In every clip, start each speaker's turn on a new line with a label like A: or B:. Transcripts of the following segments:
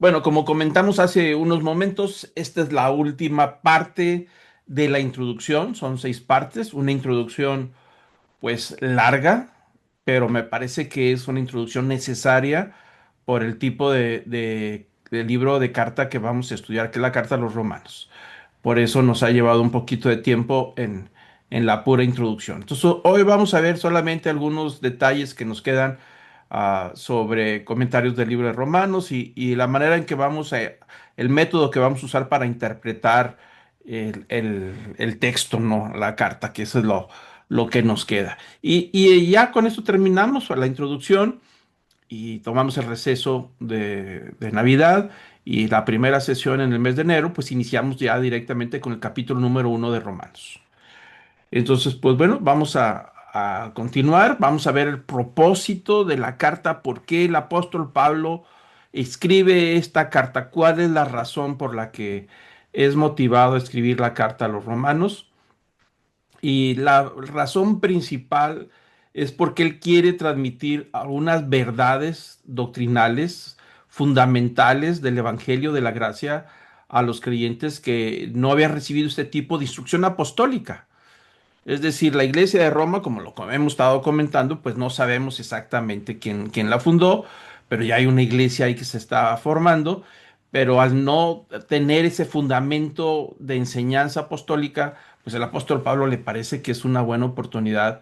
A: Bueno, como comentamos hace unos momentos, esta es la última parte de la introducción. Son 6 partes, una introducción pues larga, pero me parece que es una introducción necesaria por el tipo de libro de carta que vamos a estudiar, que es la carta a los romanos. Por eso nos ha llevado un poquito de tiempo en la pura introducción. Entonces, hoy vamos a ver solamente algunos detalles que nos quedan sobre comentarios del libro de Romanos y la manera en que el método que vamos a usar para interpretar el texto, ¿no? La carta, que eso es lo que nos queda. Y ya con esto terminamos la introducción y tomamos el receso de Navidad y la primera sesión en el mes de enero, pues iniciamos ya directamente con el capítulo número 1 de Romanos. Entonces, pues bueno, vamos a continuar, vamos a ver el propósito de la carta, por qué el apóstol Pablo escribe esta carta, cuál es la razón por la que es motivado a escribir la carta a los romanos. Y la razón principal es porque él quiere transmitir algunas verdades doctrinales fundamentales del Evangelio de la Gracia a los creyentes que no habían recibido este tipo de instrucción apostólica. Es decir, la iglesia de Roma, como lo hemos estado comentando, pues no sabemos exactamente quién la fundó, pero ya hay una iglesia ahí que se está formando, pero al no tener ese fundamento de enseñanza apostólica, pues el apóstol Pablo le parece que es una buena oportunidad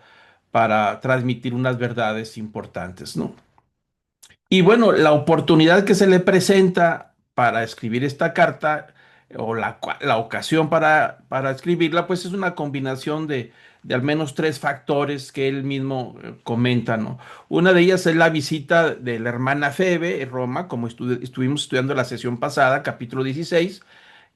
A: para transmitir unas verdades importantes, ¿no? Y bueno, la oportunidad que se le presenta para escribir esta carta o la ocasión para escribirla, pues es una combinación de al menos 3 factores que él mismo comenta, ¿no? Una de ellas es la visita de la hermana Febe en Roma, como estuvimos estudiando la sesión pasada, capítulo 16,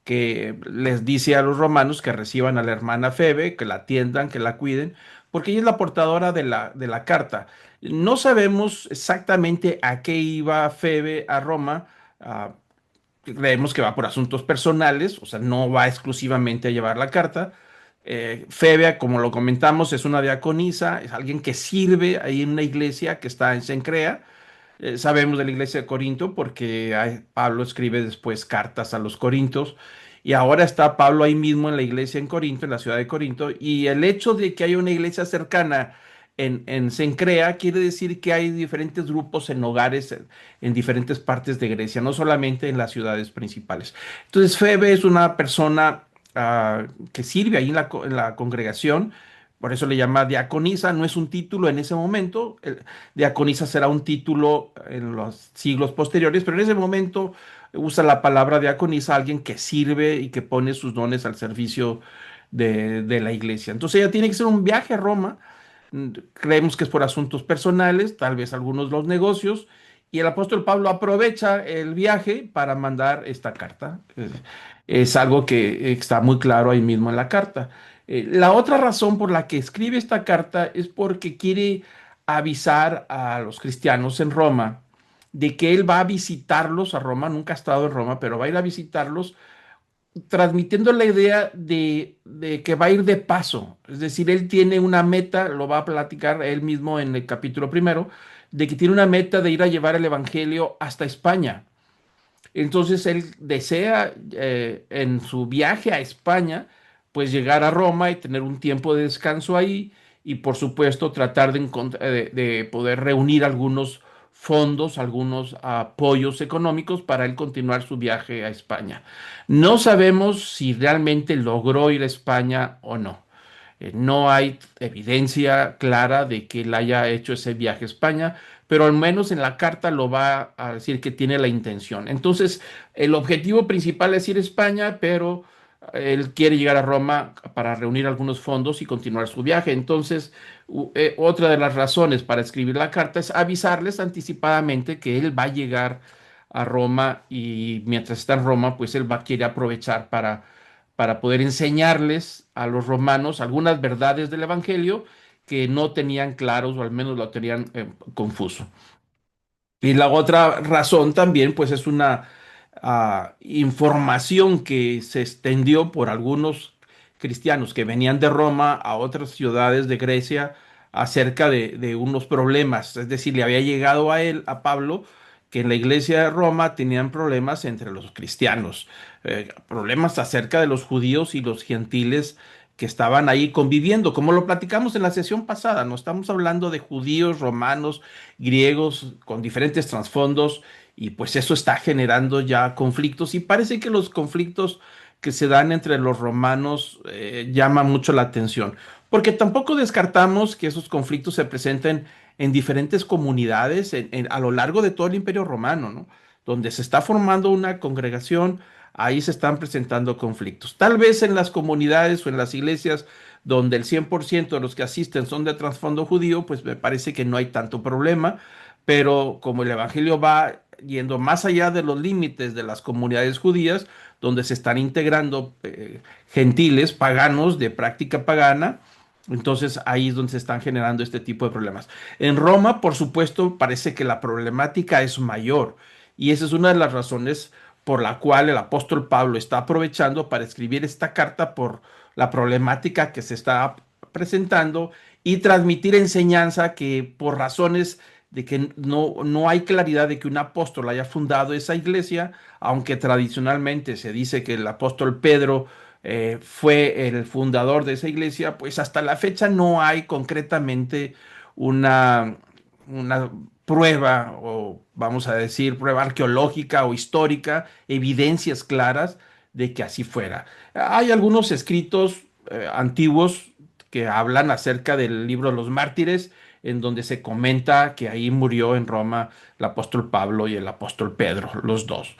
A: que les dice a los romanos que reciban a la hermana Febe, que la atiendan, que la cuiden, porque ella es la portadora de la carta. No sabemos exactamente a qué iba Febe a Roma. ah, Creemos que va por asuntos personales, o sea, no va exclusivamente a llevar la carta. Febe, como lo comentamos, es una diaconisa, es alguien que sirve ahí en una iglesia que está en Cencrea. Sabemos de la iglesia de Corinto porque Pablo escribe después cartas a los corintios y ahora está Pablo ahí mismo en la iglesia en Corinto, en la ciudad de Corinto, y el hecho de que haya una iglesia cercana en Cencrea quiere decir que hay diferentes grupos en hogares en diferentes partes de Grecia, no solamente en las ciudades principales. Entonces Febe es una persona que sirve ahí en la congregación. Por eso le llama diaconisa, no es un título en ese momento. Diaconisa será un título en los siglos posteriores, pero en ese momento usa la palabra diaconisa alguien que sirve y que pone sus dones al servicio de la iglesia. Entonces ella tiene que hacer un viaje a Roma. Creemos que es por asuntos personales, tal vez algunos los negocios, y el apóstol Pablo aprovecha el viaje para mandar esta carta. Es algo que está muy claro ahí mismo en la carta. La otra razón por la que escribe esta carta es porque quiere avisar a los cristianos en Roma de que él va a visitarlos a Roma, nunca ha estado en Roma, pero va a ir a visitarlos transmitiendo la idea de que va a ir de paso. Es decir, él tiene una meta, lo va a platicar él mismo en el capítulo primero, de que tiene una meta de ir a llevar el Evangelio hasta España. Entonces él desea en su viaje a España, pues llegar a Roma y tener un tiempo de descanso ahí y por supuesto tratar de poder reunir algunos fondos, algunos apoyos económicos para él continuar su viaje a España. No sabemos si realmente logró ir a España o no. No hay evidencia clara de que él haya hecho ese viaje a España, pero al menos en la carta lo va a decir que tiene la intención. Entonces, el objetivo principal es ir a España, pero él quiere llegar a Roma para reunir algunos fondos y continuar su viaje. Entonces, otra de las razones para escribir la carta es avisarles anticipadamente que él va a llegar a Roma y mientras está en Roma, pues él va a querer aprovechar para poder enseñarles a los romanos algunas verdades del Evangelio que no tenían claros o al menos lo tenían confuso. Y la otra razón también, pues es una información que se extendió por algunos cristianos que venían de Roma a otras ciudades de Grecia acerca de unos problemas. Es decir, le había llegado a él, a Pablo, que en la iglesia de Roma tenían problemas entre los cristianos, problemas acerca de los judíos y los gentiles que estaban ahí conviviendo, como lo platicamos en la sesión pasada. No estamos hablando de judíos, romanos, griegos con diferentes trasfondos, y pues eso está generando ya conflictos, y parece que los conflictos que se dan entre los romanos llaman mucho la atención, porque tampoco descartamos que esos conflictos se presenten en diferentes comunidades a lo largo de todo el Imperio Romano, ¿no? Donde se está formando una congregación, ahí se están presentando conflictos. Tal vez en las comunidades o en las iglesias donde el 100% de los que asisten son de trasfondo judío, pues me parece que no hay tanto problema, pero como el Evangelio va yendo más allá de los límites de las comunidades judías, donde se están integrando gentiles, paganos de práctica pagana, entonces ahí es donde se están generando este tipo de problemas. En Roma, por supuesto, parece que la problemática es mayor, y esa es una de las razones por la cual el apóstol Pablo está aprovechando para escribir esta carta, por la problemática que se está presentando, y transmitir enseñanza que por razones de que no hay claridad de que un apóstol haya fundado esa iglesia, aunque tradicionalmente se dice que el apóstol Pedro fue el fundador de esa iglesia, pues hasta la fecha no hay concretamente una, una prueba, o vamos a decir prueba arqueológica o histórica, evidencias claras de que así fuera. Hay algunos escritos antiguos que hablan acerca del libro de los mártires, en donde se comenta que ahí murió en Roma el apóstol Pablo y el apóstol Pedro, los dos.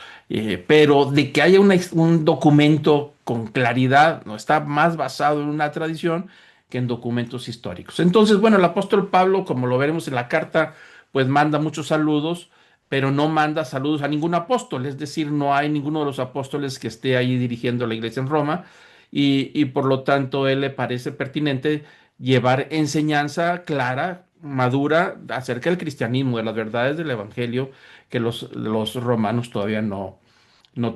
A: Pero de que haya un documento con claridad, no está más basado en una tradición que en documentos históricos. Entonces, bueno, el apóstol Pablo, como lo veremos en la carta, pues manda muchos saludos, pero no manda saludos a ningún apóstol, es decir, no hay ninguno de los apóstoles que esté ahí dirigiendo la iglesia en Roma, y por lo tanto él le parece pertinente llevar enseñanza clara, madura, acerca del cristianismo, de las verdades del evangelio, que los romanos todavía no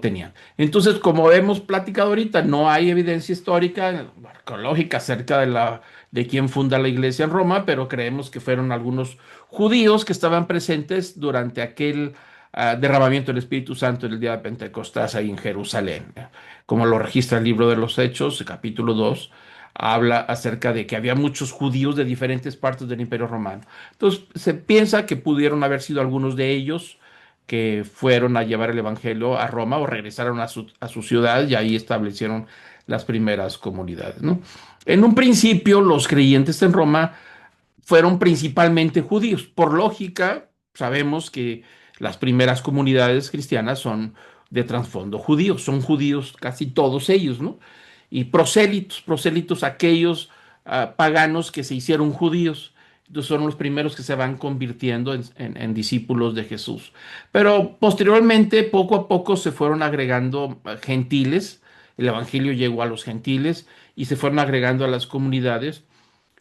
A: tenían. Entonces, como hemos platicado ahorita, no hay evidencia histórica, arqueológica acerca de quién funda la iglesia en Roma, pero creemos que fueron algunos judíos que estaban presentes durante aquel derramamiento del Espíritu Santo en el día de Pentecostés ahí en Jerusalén. Como lo registra el libro de los Hechos, capítulo 2, habla acerca de que había muchos judíos de diferentes partes del Imperio Romano. Entonces, se piensa que pudieron haber sido algunos de ellos que fueron a llevar el Evangelio a Roma, o regresaron a su ciudad, y ahí establecieron las primeras comunidades, ¿no? En un principio, los creyentes en Roma fueron principalmente judíos. Por lógica, sabemos que las primeras comunidades cristianas son de trasfondo judío, son judíos casi todos ellos, ¿no? Y prosélitos aquellos paganos que se hicieron judíos. Entonces son los primeros que se van convirtiendo en discípulos de Jesús. Pero posteriormente, poco a poco, se fueron agregando gentiles. El Evangelio llegó a los gentiles y se fueron agregando a las comunidades,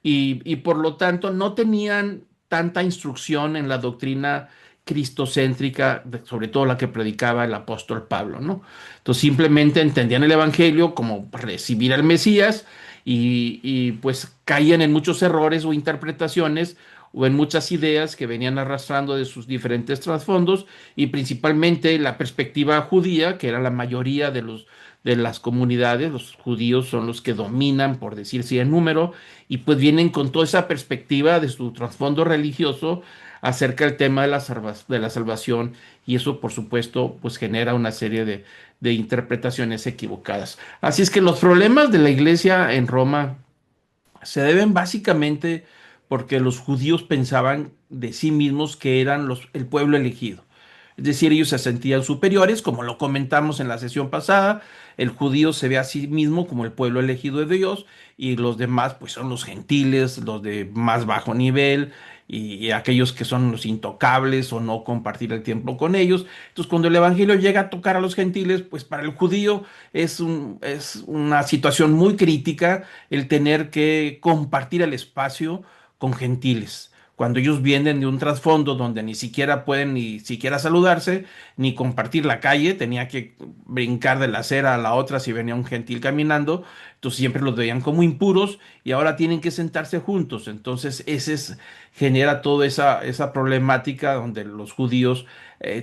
A: y por lo tanto no tenían tanta instrucción en la doctrina cristocéntrica, sobre todo la que predicaba el apóstol Pablo, ¿no? Entonces simplemente entendían el Evangelio como recibir al Mesías, y pues caían en muchos errores o interpretaciones, o en muchas ideas que venían arrastrando de sus diferentes trasfondos, y principalmente la perspectiva judía, que era la mayoría de las comunidades. Los judíos son los que dominan, por decir así, en número, y pues vienen con toda esa perspectiva de su trasfondo religioso acerca del tema de la salvación, y eso por supuesto pues genera una serie de interpretaciones equivocadas. Así es que los problemas de la iglesia en Roma se deben básicamente porque los judíos pensaban de sí mismos que eran el pueblo elegido. Es decir, ellos se sentían superiores, como lo comentamos en la sesión pasada. El judío se ve a sí mismo como el pueblo elegido de Dios, y los demás pues son los gentiles, los de más bajo nivel, y aquellos que son los intocables, o no compartir el tiempo con ellos. Entonces, cuando el evangelio llega a tocar a los gentiles, pues para el judío es una situación muy crítica el tener que compartir el espacio con gentiles, cuando ellos vienen de un trasfondo donde ni siquiera pueden ni siquiera saludarse, ni compartir la calle. Tenía que brincar de la acera a la otra si venía un gentil caminando, entonces siempre los veían como impuros, y ahora tienen que sentarse juntos. Entonces genera toda esa problemática donde los judíos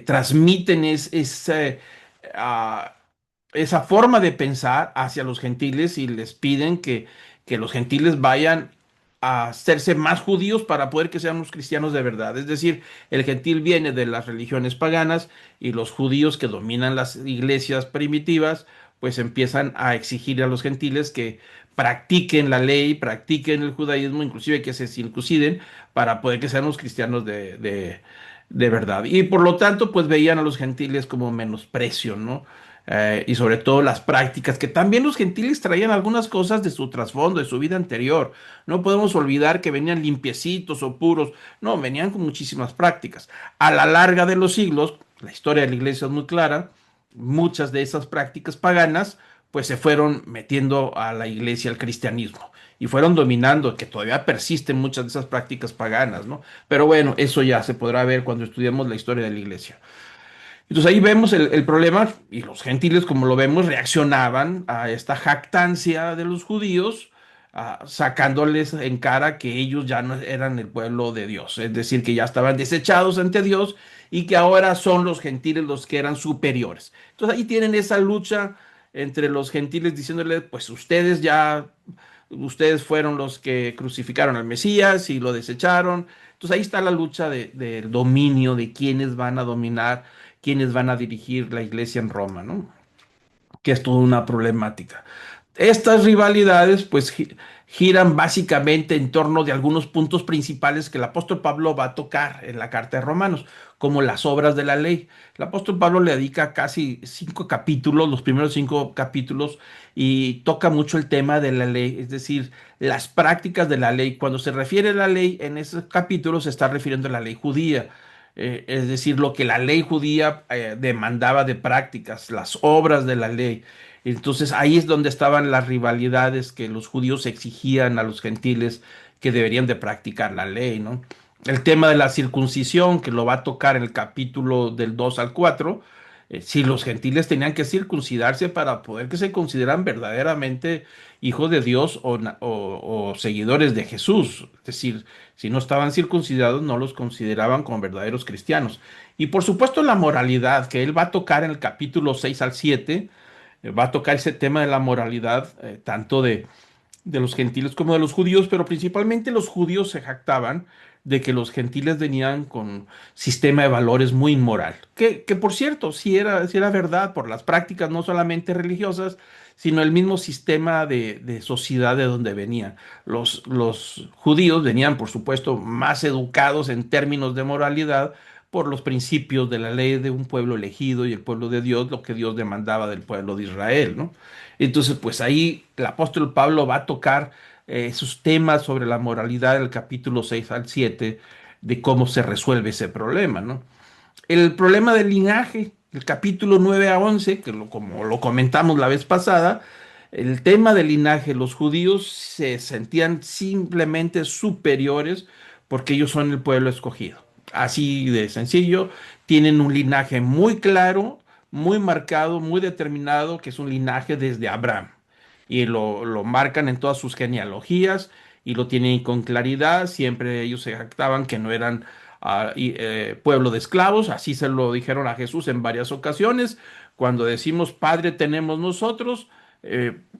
A: transmiten ah, esa forma de pensar hacia los gentiles y les piden que los gentiles vayan a hacerse más judíos para poder que sean los cristianos de verdad. Es decir, el gentil viene de las religiones paganas y los judíos que dominan las iglesias primitivas, pues empiezan a exigir a los gentiles que practiquen la ley, practiquen el judaísmo, inclusive que se circunciden para poder que sean los cristianos de verdad. Y por lo tanto, pues veían a los gentiles como menosprecio, ¿no? Y sobre todo las prácticas, que también los gentiles traían algunas cosas de su trasfondo, de su vida anterior. No podemos olvidar que venían limpiecitos o puros, no, venían con muchísimas prácticas. A la larga de los siglos, la historia de la iglesia es muy clara, muchas de esas prácticas paganas, pues se fueron metiendo a la iglesia, al cristianismo, y fueron dominando, que todavía persisten muchas de esas prácticas paganas, ¿no? Pero bueno, eso ya se podrá ver cuando estudiemos la historia de la iglesia. Entonces ahí vemos el problema y los gentiles, como lo vemos, reaccionaban a esta jactancia de los judíos, sacándoles en cara que ellos ya no eran el pueblo de Dios, es decir, que ya estaban desechados ante Dios y que ahora son los gentiles los que eran superiores. Entonces ahí tienen esa lucha entre los gentiles diciéndoles, pues ustedes fueron los que crucificaron al Mesías y lo desecharon. Entonces ahí está la lucha del dominio, de quiénes van a dominar, quiénes van a dirigir la iglesia en Roma, ¿no? Que es toda una problemática. Estas rivalidades pues giran básicamente en torno de algunos puntos principales que el apóstol Pablo va a tocar en la carta de Romanos, como las obras de la ley. El apóstol Pablo le dedica casi 5 capítulos, los primeros 5 capítulos, y toca mucho el tema de la ley, es decir, las prácticas de la ley. Cuando se refiere a la ley en ese capítulo se está refiriendo a la ley judía. Es decir, lo que la ley judía demandaba de prácticas, las obras de la ley. Entonces ahí es donde estaban las rivalidades que los judíos exigían a los gentiles que deberían de practicar la ley, ¿no? El tema de la circuncisión, que lo va a tocar en el capítulo del 2 al 4, si los gentiles tenían que circuncidarse para poder que se consideran verdaderamente hijos de Dios o seguidores de Jesús. Es decir, si no estaban circuncidados, no los consideraban como verdaderos cristianos. Y por supuesto la moralidad, que él va a tocar en el capítulo 6 al 7, va a tocar ese tema de la moralidad, tanto de los gentiles como de los judíos, pero principalmente los judíos se jactaban de que los gentiles venían con sistema de valores muy inmoral, que por cierto, sí era verdad por las prácticas no solamente religiosas, sino el mismo sistema de sociedad de donde venían. Los judíos venían, por supuesto, más educados en términos de moralidad por los principios de la ley de un pueblo elegido y el pueblo de Dios, lo que Dios demandaba del pueblo de Israel, ¿no? Entonces, pues ahí el apóstol Pablo va a tocar esos temas sobre la moralidad del capítulo 6 al 7 de cómo se resuelve ese problema, ¿no? El problema del linaje, el capítulo 9 a 11, como lo comentamos la vez pasada, el tema del linaje, los judíos se sentían simplemente superiores porque ellos son el pueblo escogido. Así de sencillo, tienen un linaje muy claro, muy marcado, muy determinado, que es un linaje desde Abraham. Y lo marcan en todas sus genealogías y lo tienen con claridad. Siempre ellos se jactaban que no eran pueblo de esclavos. Así se lo dijeron a Jesús en varias ocasiones. Cuando decimos Padre tenemos nosotros,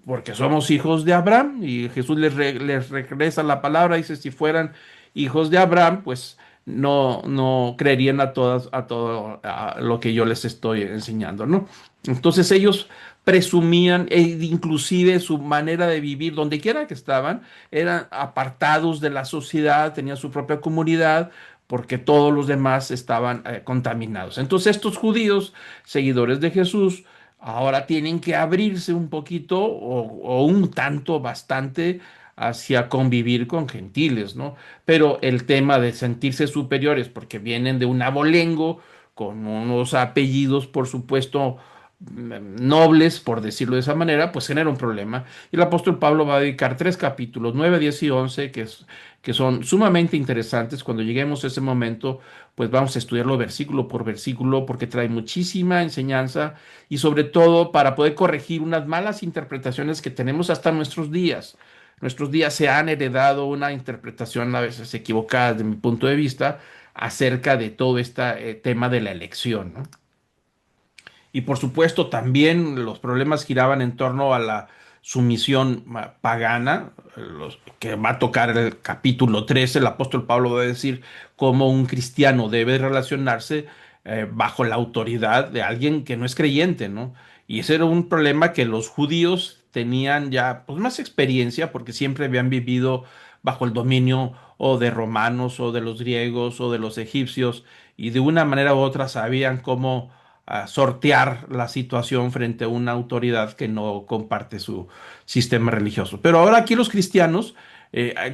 A: porque somos hijos de Abraham, y Jesús les regresa la palabra, dice, si fueran hijos de Abraham, pues no creerían a todo a lo que yo les estoy enseñando, ¿no? Entonces ellos presumían, e inclusive su manera de vivir, donde quiera que estaban, eran apartados de la sociedad, tenían su propia comunidad, porque todos los demás estaban contaminados. Entonces estos judíos, seguidores de Jesús, ahora tienen que abrirse un poquito o un tanto, bastante, hacia convivir con gentiles, ¿no? Pero el tema de sentirse superiores porque vienen de un abolengo, con unos apellidos, por supuesto, nobles, por decirlo de esa manera, pues genera un problema. Y el apóstol Pablo va a dedicar 3 capítulos, 9, 10 y 11, que son sumamente interesantes. Cuando lleguemos a ese momento, pues vamos a estudiarlo versículo por versículo, porque trae muchísima enseñanza y sobre todo para poder corregir unas malas interpretaciones que tenemos hasta nuestros días. Nuestros días se han heredado una interpretación a veces equivocada desde mi punto de vista acerca de todo este tema de la elección, ¿no? Y por supuesto también los problemas giraban en torno a la sumisión pagana, los, que va a tocar el capítulo 13. El apóstol Pablo va a decir cómo un cristiano debe relacionarse bajo la autoridad de alguien que no es creyente, ¿no? Y ese era un problema que los judíos tenían ya pues, más experiencia porque siempre habían vivido bajo el dominio o de romanos o de los griegos o de los egipcios y de una manera u otra sabían cómo sortear la situación frente a una autoridad que no comparte su sistema religioso. Pero ahora aquí los cristianos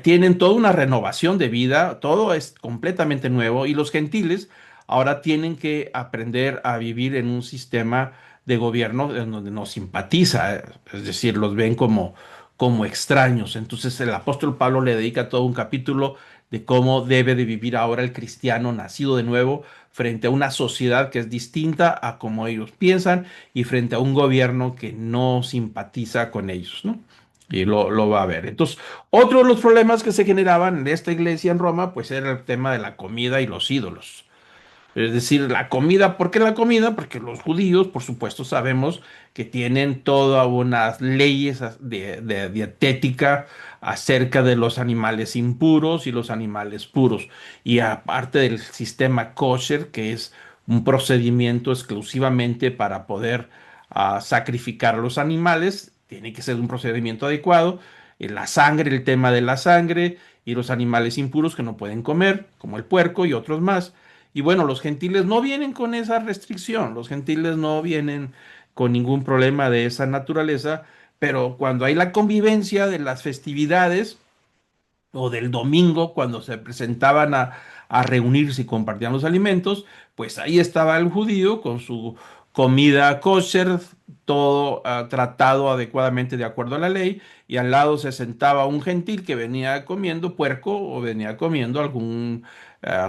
A: tienen toda una renovación de vida, todo es completamente nuevo y los gentiles ahora tienen que aprender a vivir en un sistema de gobierno en donde no simpatiza, es decir, los ven como extraños. Entonces el apóstol Pablo le dedica todo un capítulo de cómo debe de vivir ahora el cristiano nacido de nuevo frente a una sociedad que es distinta a como ellos piensan y frente a un gobierno que no simpatiza con ellos, ¿no? Y lo va a ver. Entonces, otro de los problemas que se generaban en esta iglesia en Roma, pues era el tema de la comida y los ídolos. Es decir, la comida, ¿por qué la comida? Porque los judíos, por supuesto, sabemos que tienen todas unas leyes de dietética acerca de los animales impuros y los animales puros. Y aparte del sistema kosher, que es un procedimiento exclusivamente para poder sacrificar los animales, tiene que ser un procedimiento adecuado. La sangre, el tema de la sangre y los animales impuros que no pueden comer, como el puerco y otros más. Y bueno, los gentiles no vienen con esa restricción, los gentiles no vienen con ningún problema de esa naturaleza, pero cuando hay la convivencia de las festividades o del domingo, cuando se presentaban a reunirse y compartían los alimentos, pues ahí estaba el judío con su comida kosher, todo tratado adecuadamente de acuerdo a la ley, y al lado se sentaba un gentil que venía comiendo puerco o venía comiendo algún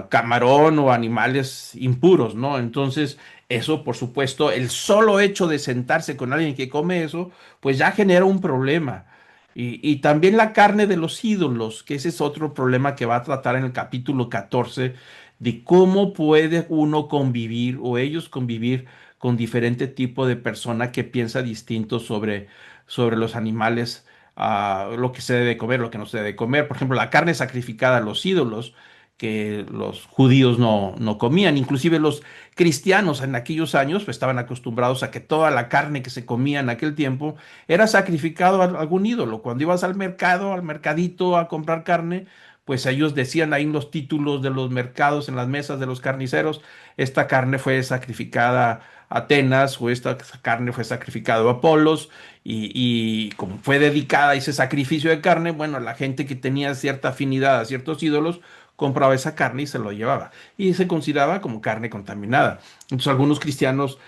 A: camarón o animales impuros, ¿no? Entonces, eso, por supuesto, el solo hecho de sentarse con alguien que come eso, pues ya genera un problema. Y también la carne de los ídolos, que ese es otro problema que va a tratar en el capítulo 14 de cómo puede uno convivir o ellos convivir con diferente tipo de persona que piensa distinto sobre los animales, lo que se debe comer, lo que no se debe comer. Por ejemplo, la carne sacrificada a los ídolos que los judíos no comían. Inclusive los cristianos en aquellos años pues, estaban acostumbrados a que toda la carne que se comía en aquel tiempo era sacrificado a algún ídolo. Cuando ibas al mercado, al mercadito a comprar carne, pues ellos decían ahí en los títulos de los mercados, en las mesas de los carniceros, esta carne fue sacrificada a Atenas o esta carne fue sacrificada a Apolos y como fue dedicada a ese sacrificio de carne, bueno, la gente que tenía cierta afinidad a ciertos ídolos compraba esa carne y se lo llevaba y se consideraba como carne contaminada. Entonces algunos cristianos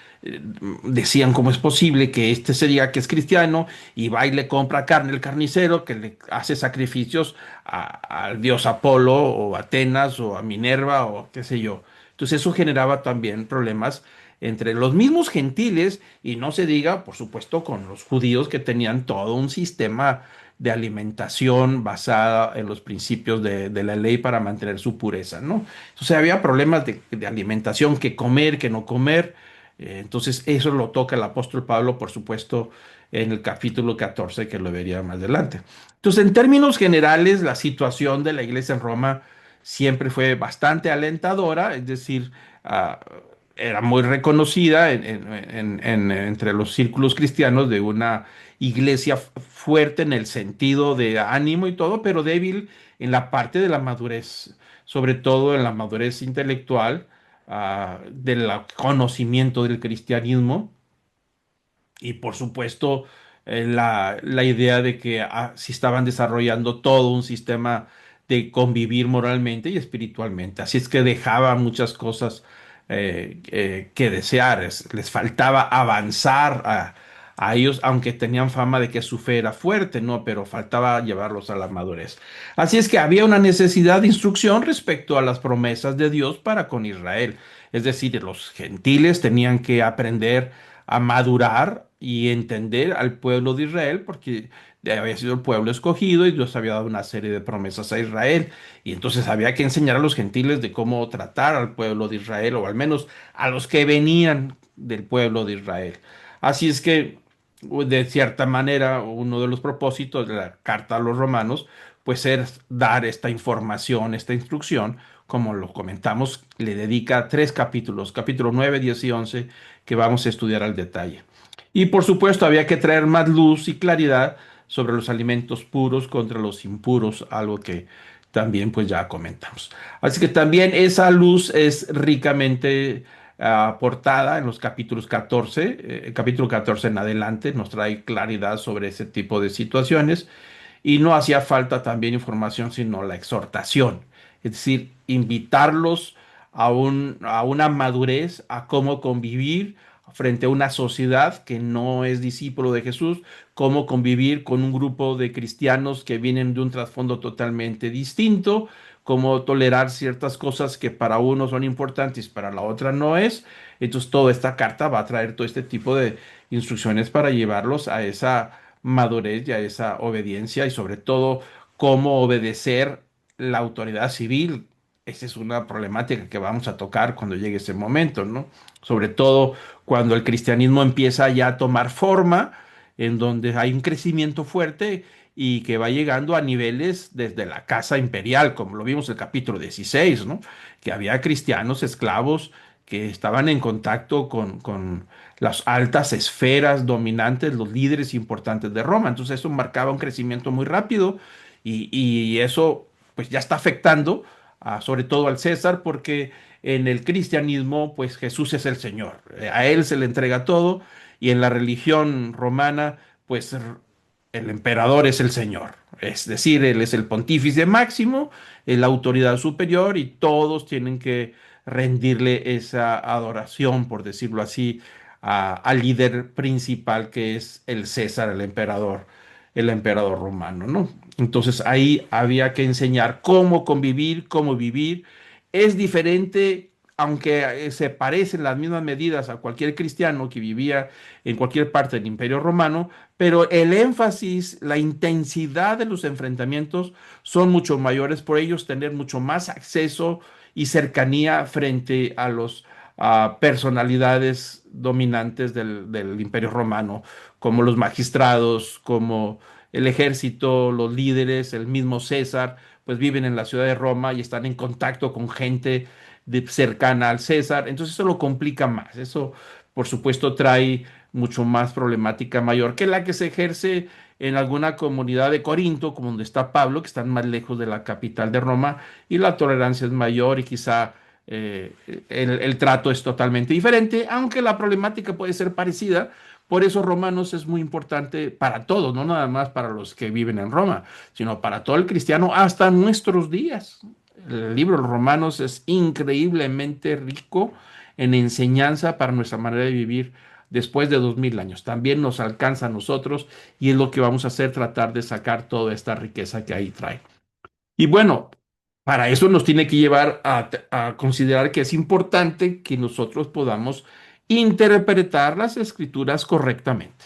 A: decían cómo es posible que este sería que es cristiano y va y le compra carne el carnicero que le hace sacrificios al dios Apolo o Atenas o a Minerva o qué sé yo. Entonces eso generaba también problemas entre los mismos gentiles y no se diga, por supuesto, con los judíos que tenían todo un sistema de alimentación basada en los principios de la ley para mantener su pureza, ¿no? Entonces había problemas de alimentación, que comer, que no comer. Entonces eso lo toca el apóstol Pablo, por supuesto, en el capítulo 14, que lo vería más adelante. Entonces, en términos generales, la situación de la iglesia en Roma siempre fue bastante alentadora, es decir, era muy reconocida entre los círculos cristianos de una iglesia fuerte en el sentido de ánimo y todo, pero débil en la parte de la madurez, sobre todo en la madurez intelectual, del conocimiento del cristianismo y por supuesto la idea de que si estaban desarrollando todo un sistema de convivir moralmente y espiritualmente. Así es que dejaba muchas cosas que desear, les faltaba avanzar a ellos, aunque tenían fama de que su fe era fuerte, ¿no? Pero faltaba llevarlos a la madurez. Así es que había una necesidad de instrucción respecto a las promesas de Dios para con Israel. Es decir, los gentiles tenían que aprender a madurar y entender al pueblo de Israel, porque había sido el pueblo escogido y Dios había dado una serie de promesas a Israel. Y entonces había que enseñar a los gentiles de cómo tratar al pueblo de Israel, o al menos a los que venían del pueblo de Israel. Así es que, de cierta manera, uno de los propósitos de la carta a los romanos, pues es dar esta información, esta instrucción, como lo comentamos, le dedica 3 capítulos, capítulo 9, 10 y 11, que vamos a estudiar al detalle. Y por supuesto, había que traer más luz y claridad sobre los alimentos puros contra los impuros, algo que también pues ya comentamos. Así que también esa luz es ricamente aportada en los capítulos 14, capítulo 14 en adelante nos trae claridad sobre ese tipo de situaciones y no hacía falta también información, sino la exhortación, es decir, invitarlos a una madurez, a cómo convivir frente a una sociedad que no es discípulo de Jesús, cómo convivir con un grupo de cristianos que vienen de un trasfondo totalmente distinto, cómo tolerar ciertas cosas que para uno son importantes, para la otra no es. Entonces, toda esta carta va a traer todo este tipo de instrucciones para llevarlos a esa madurez y a esa obediencia y sobre todo cómo obedecer la autoridad civil. Esa es una problemática que vamos a tocar cuando llegue ese momento, ¿no? Sobre todo cuando el cristianismo empieza ya a tomar forma, en donde hay un crecimiento fuerte y que va llegando a niveles desde la casa imperial, como lo vimos en el capítulo 16, ¿no? Que había cristianos esclavos que estaban en contacto con las altas esferas dominantes, los líderes importantes de Roma. Entonces eso marcaba un crecimiento muy rápido y eso pues ya está afectando sobre todo al César porque en el cristianismo pues Jesús es el Señor. A él se le entrega todo y en la religión romana pues el emperador es el Señor. Es decir, él es el pontífice máximo, la autoridad superior y todos tienen que rendirle esa adoración, por decirlo así, al líder principal que es el César, el emperador romano, ¿no? Entonces ahí había que enseñar cómo convivir, cómo vivir. Es diferente, aunque se parecen las mismas medidas a cualquier cristiano que vivía en cualquier parte del Imperio Romano, pero el énfasis, la intensidad de los enfrentamientos son mucho mayores por ellos tener mucho más acceso y cercanía frente a los personalidades dominantes del Imperio Romano, como los magistrados, como el ejército, los líderes, el mismo César, pues viven en la ciudad de Roma y están en contacto con gente cercana al César. Entonces eso lo complica más. Eso, por supuesto, trae mucho más problemática mayor que la que se ejerce en alguna comunidad de Corinto, como donde está Pablo, que están más lejos de la capital de Roma, y la tolerancia es mayor y quizá el trato es totalmente diferente, aunque la problemática puede ser parecida. Por eso Romanos es muy importante para todos, no nada más para los que viven en Roma, sino para todo el cristiano hasta nuestros días. El libro de Romanos es increíblemente rico en enseñanza para nuestra manera de vivir después de 2000 años. También nos alcanza a nosotros y es lo que vamos a hacer, tratar de sacar toda esta riqueza que ahí trae. Y bueno, para eso nos tiene que llevar a considerar que es importante que nosotros podamos interpretar las escrituras correctamente.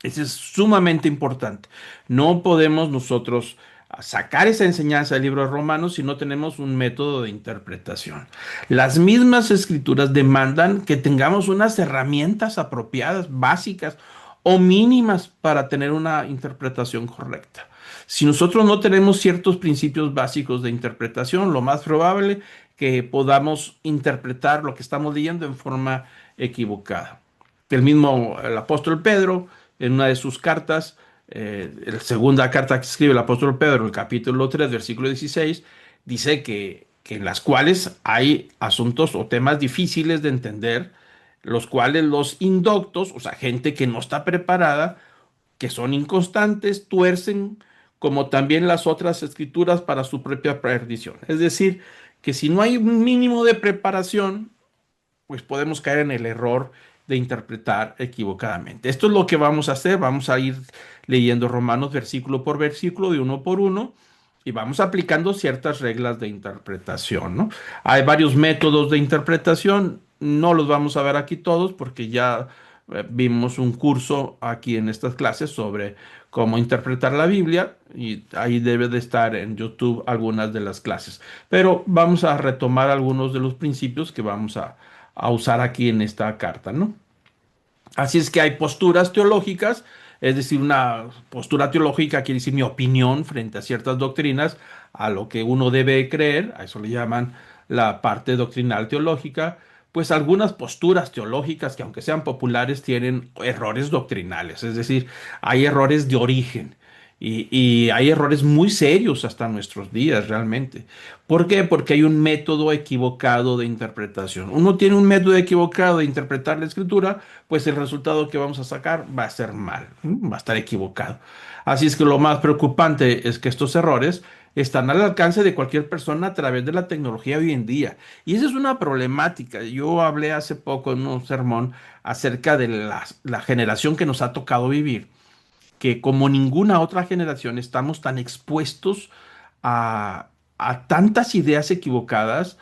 A: Eso es sumamente importante. No podemos nosotros sacar esa enseñanza del libro de Romanos si no tenemos un método de interpretación. Las mismas escrituras demandan que tengamos unas herramientas apropiadas, básicas o mínimas para tener una interpretación correcta. Si nosotros no tenemos ciertos principios básicos de interpretación, lo más probable que podamos interpretar lo que estamos leyendo en forma equivocada. El apóstol Pedro, en una de sus cartas, la segunda carta que escribe el apóstol Pedro, el capítulo 3, versículo 16, dice que en las cuales hay asuntos o temas difíciles de entender, los cuales los indoctos, o sea, gente que no está preparada, que son inconstantes, tuercen, como también las otras escrituras para su propia perdición. Es decir, que si no hay un mínimo de preparación, pues podemos caer en el error de interpretar equivocadamente. Esto es lo que vamos a hacer. Vamos a ir leyendo Romanos versículo por versículo, de uno por uno, y vamos aplicando ciertas reglas de interpretación, ¿no? Hay varios métodos de interpretación. No los vamos a ver aquí todos porque ya vimos un curso aquí en estas clases sobre cómo interpretar la Biblia y ahí debe de estar en YouTube algunas de las clases. Pero vamos a retomar algunos de los principios que vamos a usar aquí en esta carta, ¿no? Así es que hay posturas teológicas, es decir, una postura teológica quiere decir mi opinión frente a ciertas doctrinas, a lo que uno debe creer, a eso le llaman la parte doctrinal teológica, pues algunas posturas teológicas que aunque sean populares tienen errores doctrinales, es decir, hay errores de origen. Y hay errores muy serios hasta nuestros días, realmente. ¿Por qué? Porque hay un método equivocado de interpretación. Uno tiene un método equivocado de interpretar la escritura, pues el resultado que vamos a sacar va a ser mal, va a estar equivocado. Así es que lo más preocupante es que estos errores están al alcance de cualquier persona a través de la tecnología hoy en día. Y esa es una problemática. Yo hablé hace poco en un sermón acerca de la generación que nos ha tocado vivir, que como ninguna otra generación estamos tan expuestos a tantas ideas equivocadas,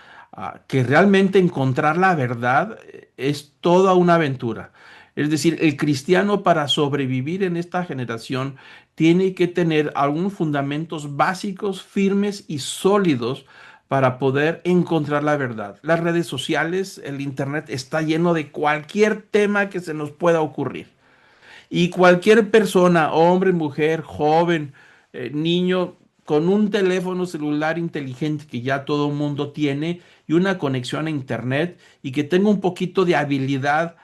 A: que realmente encontrar la verdad es toda una aventura. Es decir, el cristiano para sobrevivir en esta generación tiene que tener algunos fundamentos básicos, firmes y sólidos para poder encontrar la verdad. Las redes sociales, el internet está lleno de cualquier tema que se nos pueda ocurrir. Y cualquier persona, hombre, mujer, joven, niño, con un teléfono celular inteligente que ya todo el mundo tiene y una conexión a internet y que tenga un poquito de habilidad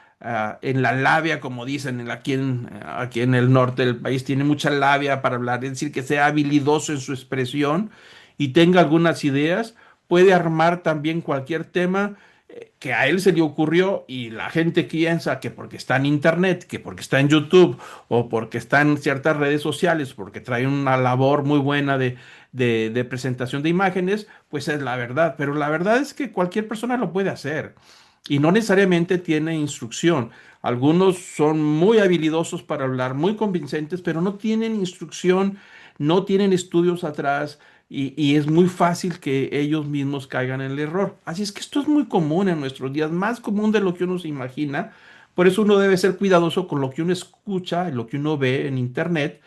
A: en la labia, como dicen aquí en el norte del país, tiene mucha labia para hablar, es decir, que sea habilidoso en su expresión y tenga algunas ideas, puede armar también cualquier tema que a él se le ocurrió y la gente piensa que porque está en internet, que porque está en YouTube o porque está en ciertas redes sociales, porque trae una labor muy buena de presentación de imágenes, pues es la verdad. Pero la verdad es que cualquier persona lo puede hacer y no necesariamente tiene instrucción. Algunos son muy habilidosos para hablar, muy convincentes, pero no tienen instrucción, no tienen estudios atrás y es muy fácil que ellos mismos caigan en el error. Así es que esto es muy común en nuestros días, más común de lo que uno se imagina. Por eso uno debe ser cuidadoso con lo que uno escucha, lo que uno ve en internet,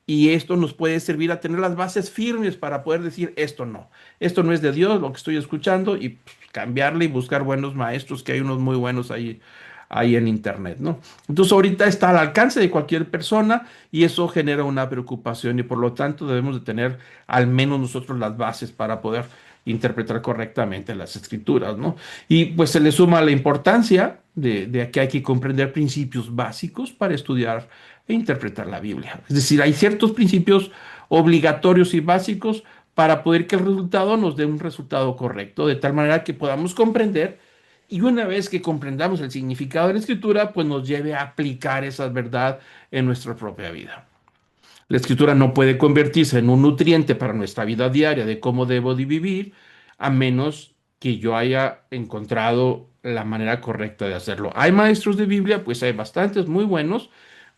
A: y esto nos puede servir a tener las bases firmes para poder decir esto no es de Dios lo que estoy escuchando y cambiarle y buscar buenos maestros, que hay unos muy buenos ahí en internet, ¿no? Entonces ahorita está al alcance de cualquier persona y eso genera una preocupación y por lo tanto debemos de tener al menos nosotros las bases para poder interpretar correctamente las escrituras, ¿no? Y pues se le suma la importancia de que hay que comprender principios básicos para estudiar e interpretar la Biblia. Es decir, hay ciertos principios obligatorios y básicos para poder que el resultado nos dé un resultado correcto, de tal manera que podamos comprender y una vez que comprendamos el significado de la escritura, pues nos lleve a aplicar esa verdad en nuestra propia vida. La escritura no puede convertirse en un nutriente para nuestra vida diaria de cómo debo de vivir, a menos que yo haya encontrado la manera correcta de hacerlo. Hay maestros de Biblia, pues hay bastantes muy buenos,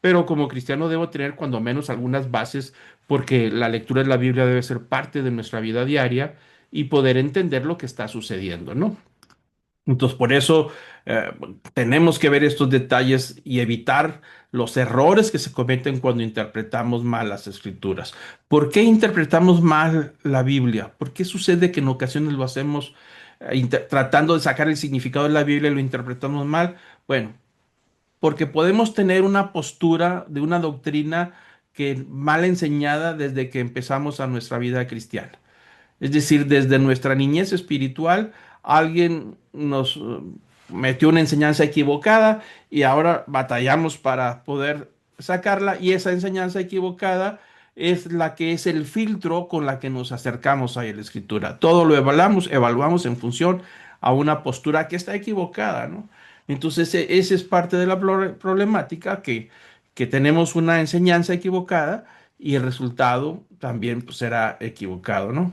A: pero como cristiano debo tener cuando menos algunas bases, porque la lectura de la Biblia debe ser parte de nuestra vida diaria y poder entender lo que está sucediendo, ¿no? Entonces, por eso eh, tenemos que ver estos detalles y evitar los errores que se cometen cuando interpretamos mal las escrituras. ¿Por qué interpretamos mal la Biblia? ¿Por qué sucede que en ocasiones lo hacemos tratando de sacar el significado de la Biblia y lo interpretamos mal? Bueno, porque podemos tener una postura de una doctrina que mal enseñada desde que empezamos a nuestra vida cristiana. Es decir, desde nuestra niñez espiritual, alguien nos metió una enseñanza equivocada y ahora batallamos para poder sacarla y esa enseñanza equivocada es la que es el filtro con la que nos acercamos a la escritura. Todo lo evaluamos en función a una postura que está equivocada, ¿no? Entonces, esa es parte de la problemática que tenemos una enseñanza equivocada y el resultado también pues, será equivocado, ¿no?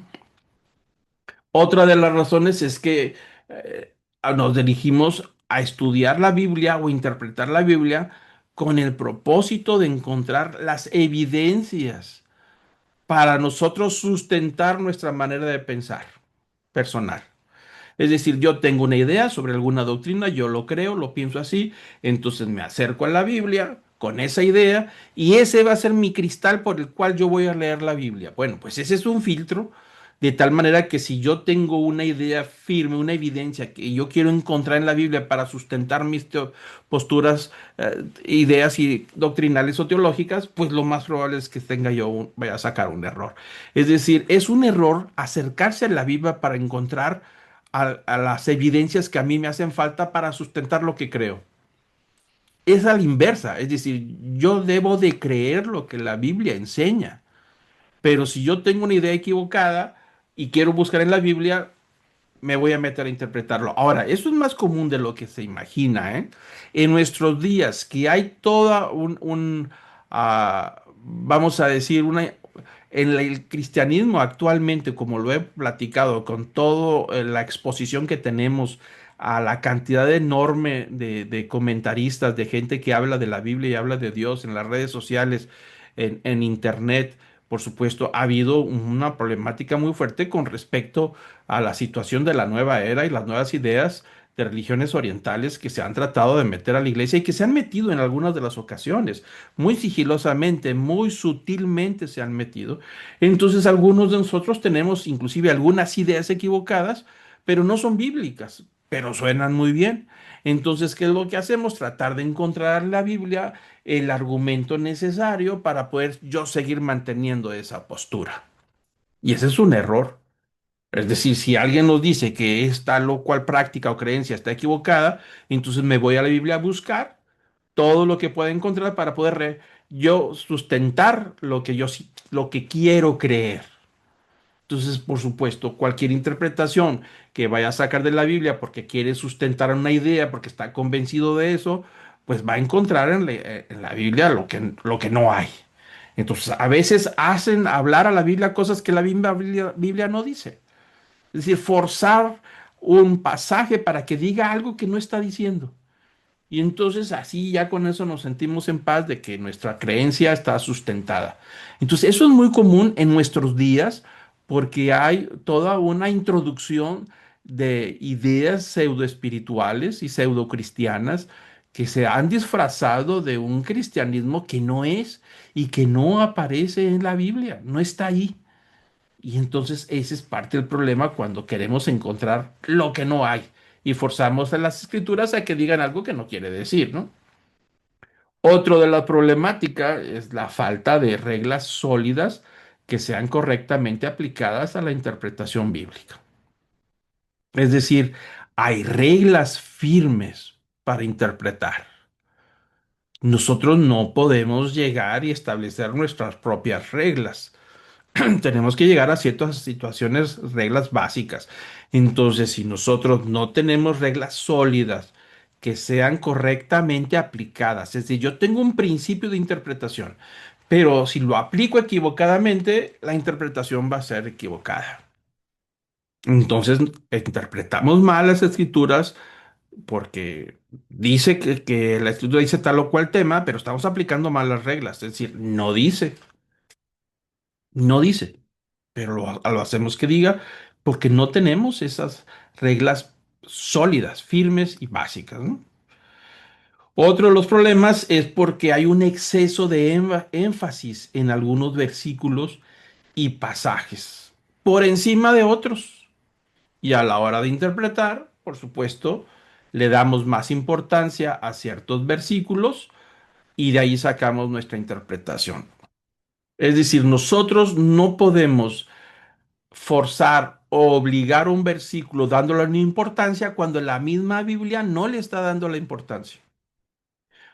A: Otra de las razones es que eh, nos dirigimos a estudiar la Biblia o interpretar la Biblia con el propósito de encontrar las evidencias para nosotros sustentar nuestra manera de pensar personal. Es decir, yo tengo una idea sobre alguna doctrina, yo lo creo, lo pienso así, entonces me acerco a la Biblia con esa idea y ese va a ser mi cristal por el cual yo voy a leer la Biblia. Bueno, pues ese es un filtro de tal manera que si yo tengo una idea firme, una evidencia que yo quiero encontrar en la Biblia para sustentar mis posturas, ideas y doctrinales o teológicas, pues lo más probable es que vaya a sacar un error. Es decir, es un error acercarse a la Biblia para encontrar a las evidencias que a mí me hacen falta para sustentar lo que creo. Es a la inversa, es decir, yo debo de creer lo que la Biblia enseña, pero si yo tengo una idea equivocada y quiero buscar en la Biblia, me voy a meter a interpretarlo. Ahora, eso es más común de lo que se imagina, ¿eh? En nuestros días, que hay toda vamos a decir, en el cristianismo actualmente, como lo he platicado, con toda la exposición que tenemos a la cantidad enorme de comentaristas, de gente que habla de la Biblia y habla de Dios en las redes sociales, en internet, por supuesto, ha habido una problemática muy fuerte con respecto a la situación de la nueva era y las nuevas ideas de religiones orientales que se han tratado de meter a la iglesia y que se han metido en algunas de las ocasiones, muy sigilosamente, muy sutilmente se han metido. Entonces algunos de nosotros tenemos inclusive algunas ideas equivocadas, pero no son bíblicas, pero suenan muy bien. Entonces, ¿qué es lo que hacemos? Tratar de encontrar en la Biblia el argumento necesario para poder yo seguir manteniendo esa postura. Y ese es un error. Es decir, si alguien nos dice que esta lo cual práctica o creencia está equivocada, entonces me voy a la Biblia a buscar todo lo que pueda encontrar para poder yo sustentar lo que lo que quiero creer. Entonces, por supuesto, cualquier interpretación que vaya a sacar de la Biblia porque quiere sustentar una idea, porque está convencido de eso, pues va a encontrar en la Biblia lo que no hay. Entonces, a veces hacen hablar a la Biblia cosas que la Biblia no dice. Es decir, forzar un pasaje para que diga algo que no está diciendo. Y entonces así ya con eso nos sentimos en paz de que nuestra creencia está sustentada. Entonces eso es muy común en nuestros días porque hay toda una introducción de ideas pseudoespirituales y pseudocristianas que se han disfrazado de un cristianismo que no es y que no aparece en la Biblia, no está ahí. Y entonces ese es parte del problema cuando queremos encontrar lo que no hay y forzamos a las escrituras a que digan algo que no quiere decir, ¿no? Otro de la problemática es la falta de reglas sólidas que sean correctamente aplicadas a la interpretación bíblica. Es decir, hay reglas firmes para interpretar. Nosotros no podemos llegar y establecer nuestras propias reglas. Tenemos que llegar a ciertas situaciones, reglas básicas. Entonces, si nosotros no tenemos reglas sólidas que sean correctamente aplicadas, es decir, yo tengo un principio de interpretación, pero si lo aplico equivocadamente, la interpretación va a ser equivocada. Entonces, interpretamos mal las escrituras porque dice que la escritura dice tal o cual tema, pero estamos aplicando mal las reglas, es decir, no dice. No dice, pero lo hacemos que diga porque no tenemos esas reglas sólidas, firmes y básicas, ¿no? Otro de los problemas es porque hay un exceso de énfasis en algunos versículos y pasajes por encima de otros. Y a la hora de interpretar, por supuesto, le damos más importancia a ciertos versículos y de ahí sacamos nuestra interpretación. Es decir, nosotros no podemos forzar o obligar un versículo dándole una importancia cuando la misma Biblia no le está dando la importancia.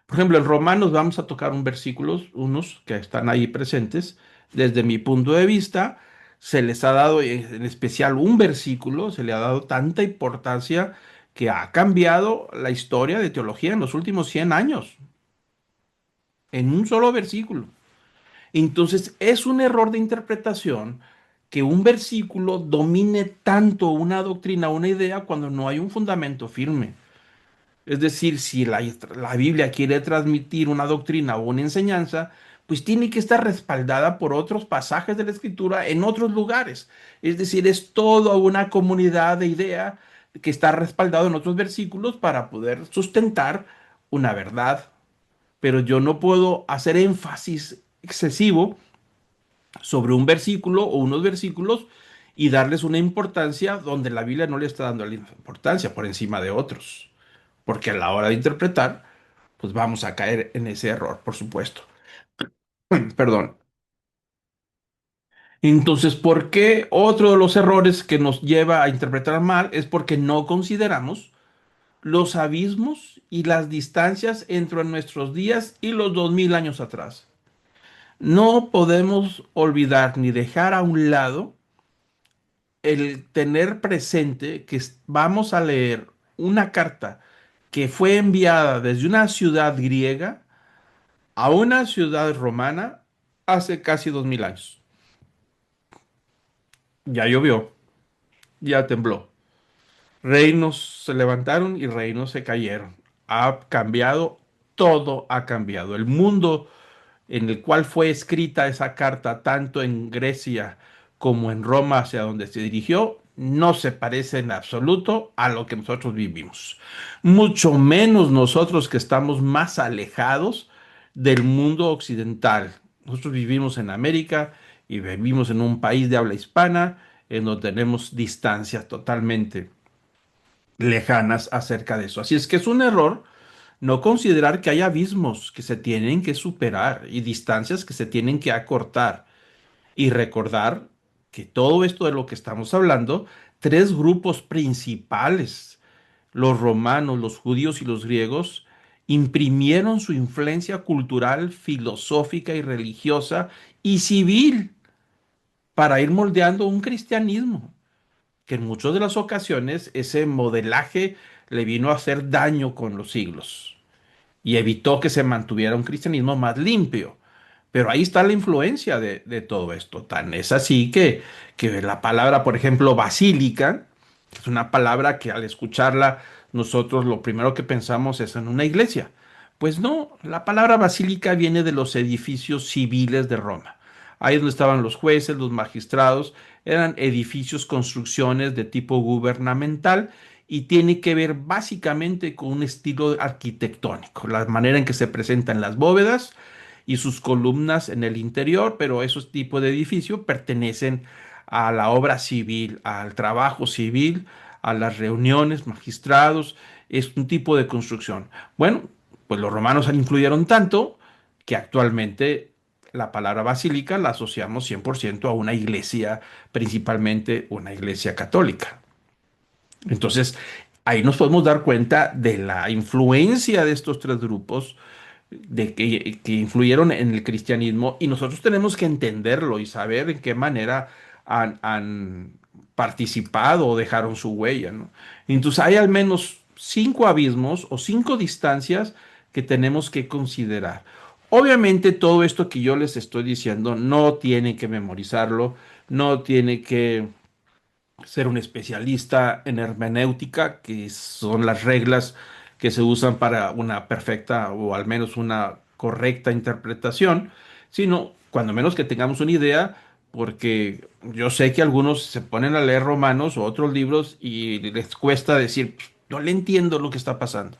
A: Por ejemplo, en Romanos vamos a tocar un versículo, unos que están ahí presentes. Desde mi punto de vista, se les ha dado en especial un versículo, se le ha dado tanta importancia que ha cambiado la historia de teología en los últimos 100 años, en un solo versículo. Entonces, es un error de interpretación que un versículo domine tanto una doctrina, una idea, cuando no hay un fundamento firme. Es decir, si la Biblia quiere transmitir una doctrina o una enseñanza, pues tiene que estar respaldada por otros pasajes de la Escritura en otros lugares. Es decir, es toda una comunidad de idea que está respaldado en otros versículos para poder sustentar una verdad. Pero yo no puedo hacer énfasis excesivo sobre un versículo o unos versículos y darles una importancia donde la Biblia no le está dando la importancia por encima de otros. Porque a la hora de interpretar, pues vamos a caer en ese error, por supuesto. Perdón. Entonces, ¿por qué otro de los errores que nos lleva a interpretar mal es porque no consideramos los abismos y las distancias entre nuestros días y los 2000 años atrás? No podemos olvidar ni dejar a un lado el tener presente que vamos a leer una carta que fue enviada desde una ciudad griega a una ciudad romana hace casi 2000 años. Ya llovió, ya tembló. Reinos se levantaron y reinos se cayeron. Ha cambiado, todo ha cambiado. El mundo en el cual fue escrita esa carta, tanto en Grecia como en Roma, hacia donde se dirigió, no se parece en absoluto a lo que nosotros vivimos. Mucho menos nosotros que estamos más alejados del mundo occidental. Nosotros vivimos en América y vivimos en un país de habla hispana, en donde tenemos distancias totalmente lejanas acerca de eso. Así es que es un error no considerar que hay abismos que se tienen que superar y distancias que se tienen que acortar y recordar que todo esto de lo que estamos hablando, tres grupos principales, los romanos, los judíos y los griegos, imprimieron su influencia cultural, filosófica y religiosa y civil para ir moldeando un cristianismo que en muchas de las ocasiones ese modelaje le vino a hacer daño con los siglos y evitó que se mantuviera un cristianismo más limpio. Pero ahí está la influencia de todo esto. Tan es así que la palabra, por ejemplo, basílica, es una palabra que al escucharla nosotros lo primero que pensamos es en una iglesia. Pues no, la palabra basílica viene de los edificios civiles de Roma. Ahí es donde estaban los jueces, los magistrados, eran edificios, construcciones de tipo gubernamental y tiene que ver básicamente con un estilo arquitectónico, la manera en que se presentan las bóvedas y sus columnas en el interior, pero esos tipos de edificios pertenecen a la obra civil, al trabajo civil, a las reuniones, magistrados, es un tipo de construcción. Bueno, pues los romanos influyeron tanto que actualmente la palabra basílica la asociamos 100% a una iglesia, principalmente una iglesia católica. Entonces, ahí nos podemos dar cuenta de la influencia de estos tres grupos que influyeron en el cristianismo y nosotros tenemos que entenderlo y saber en qué manera han participado o dejaron su huella, ¿no? Entonces hay al menos cinco abismos o cinco distancias que tenemos que considerar. Obviamente todo esto que yo les estoy diciendo no tiene que memorizarlo, no tiene que ser un especialista en hermenéutica, que son las reglas que se usan para una perfecta o al menos una correcta interpretación, sino cuando menos que tengamos una idea, porque yo sé que algunos se ponen a leer Romanos o otros libros y les cuesta decir, no le entiendo lo que está pasando.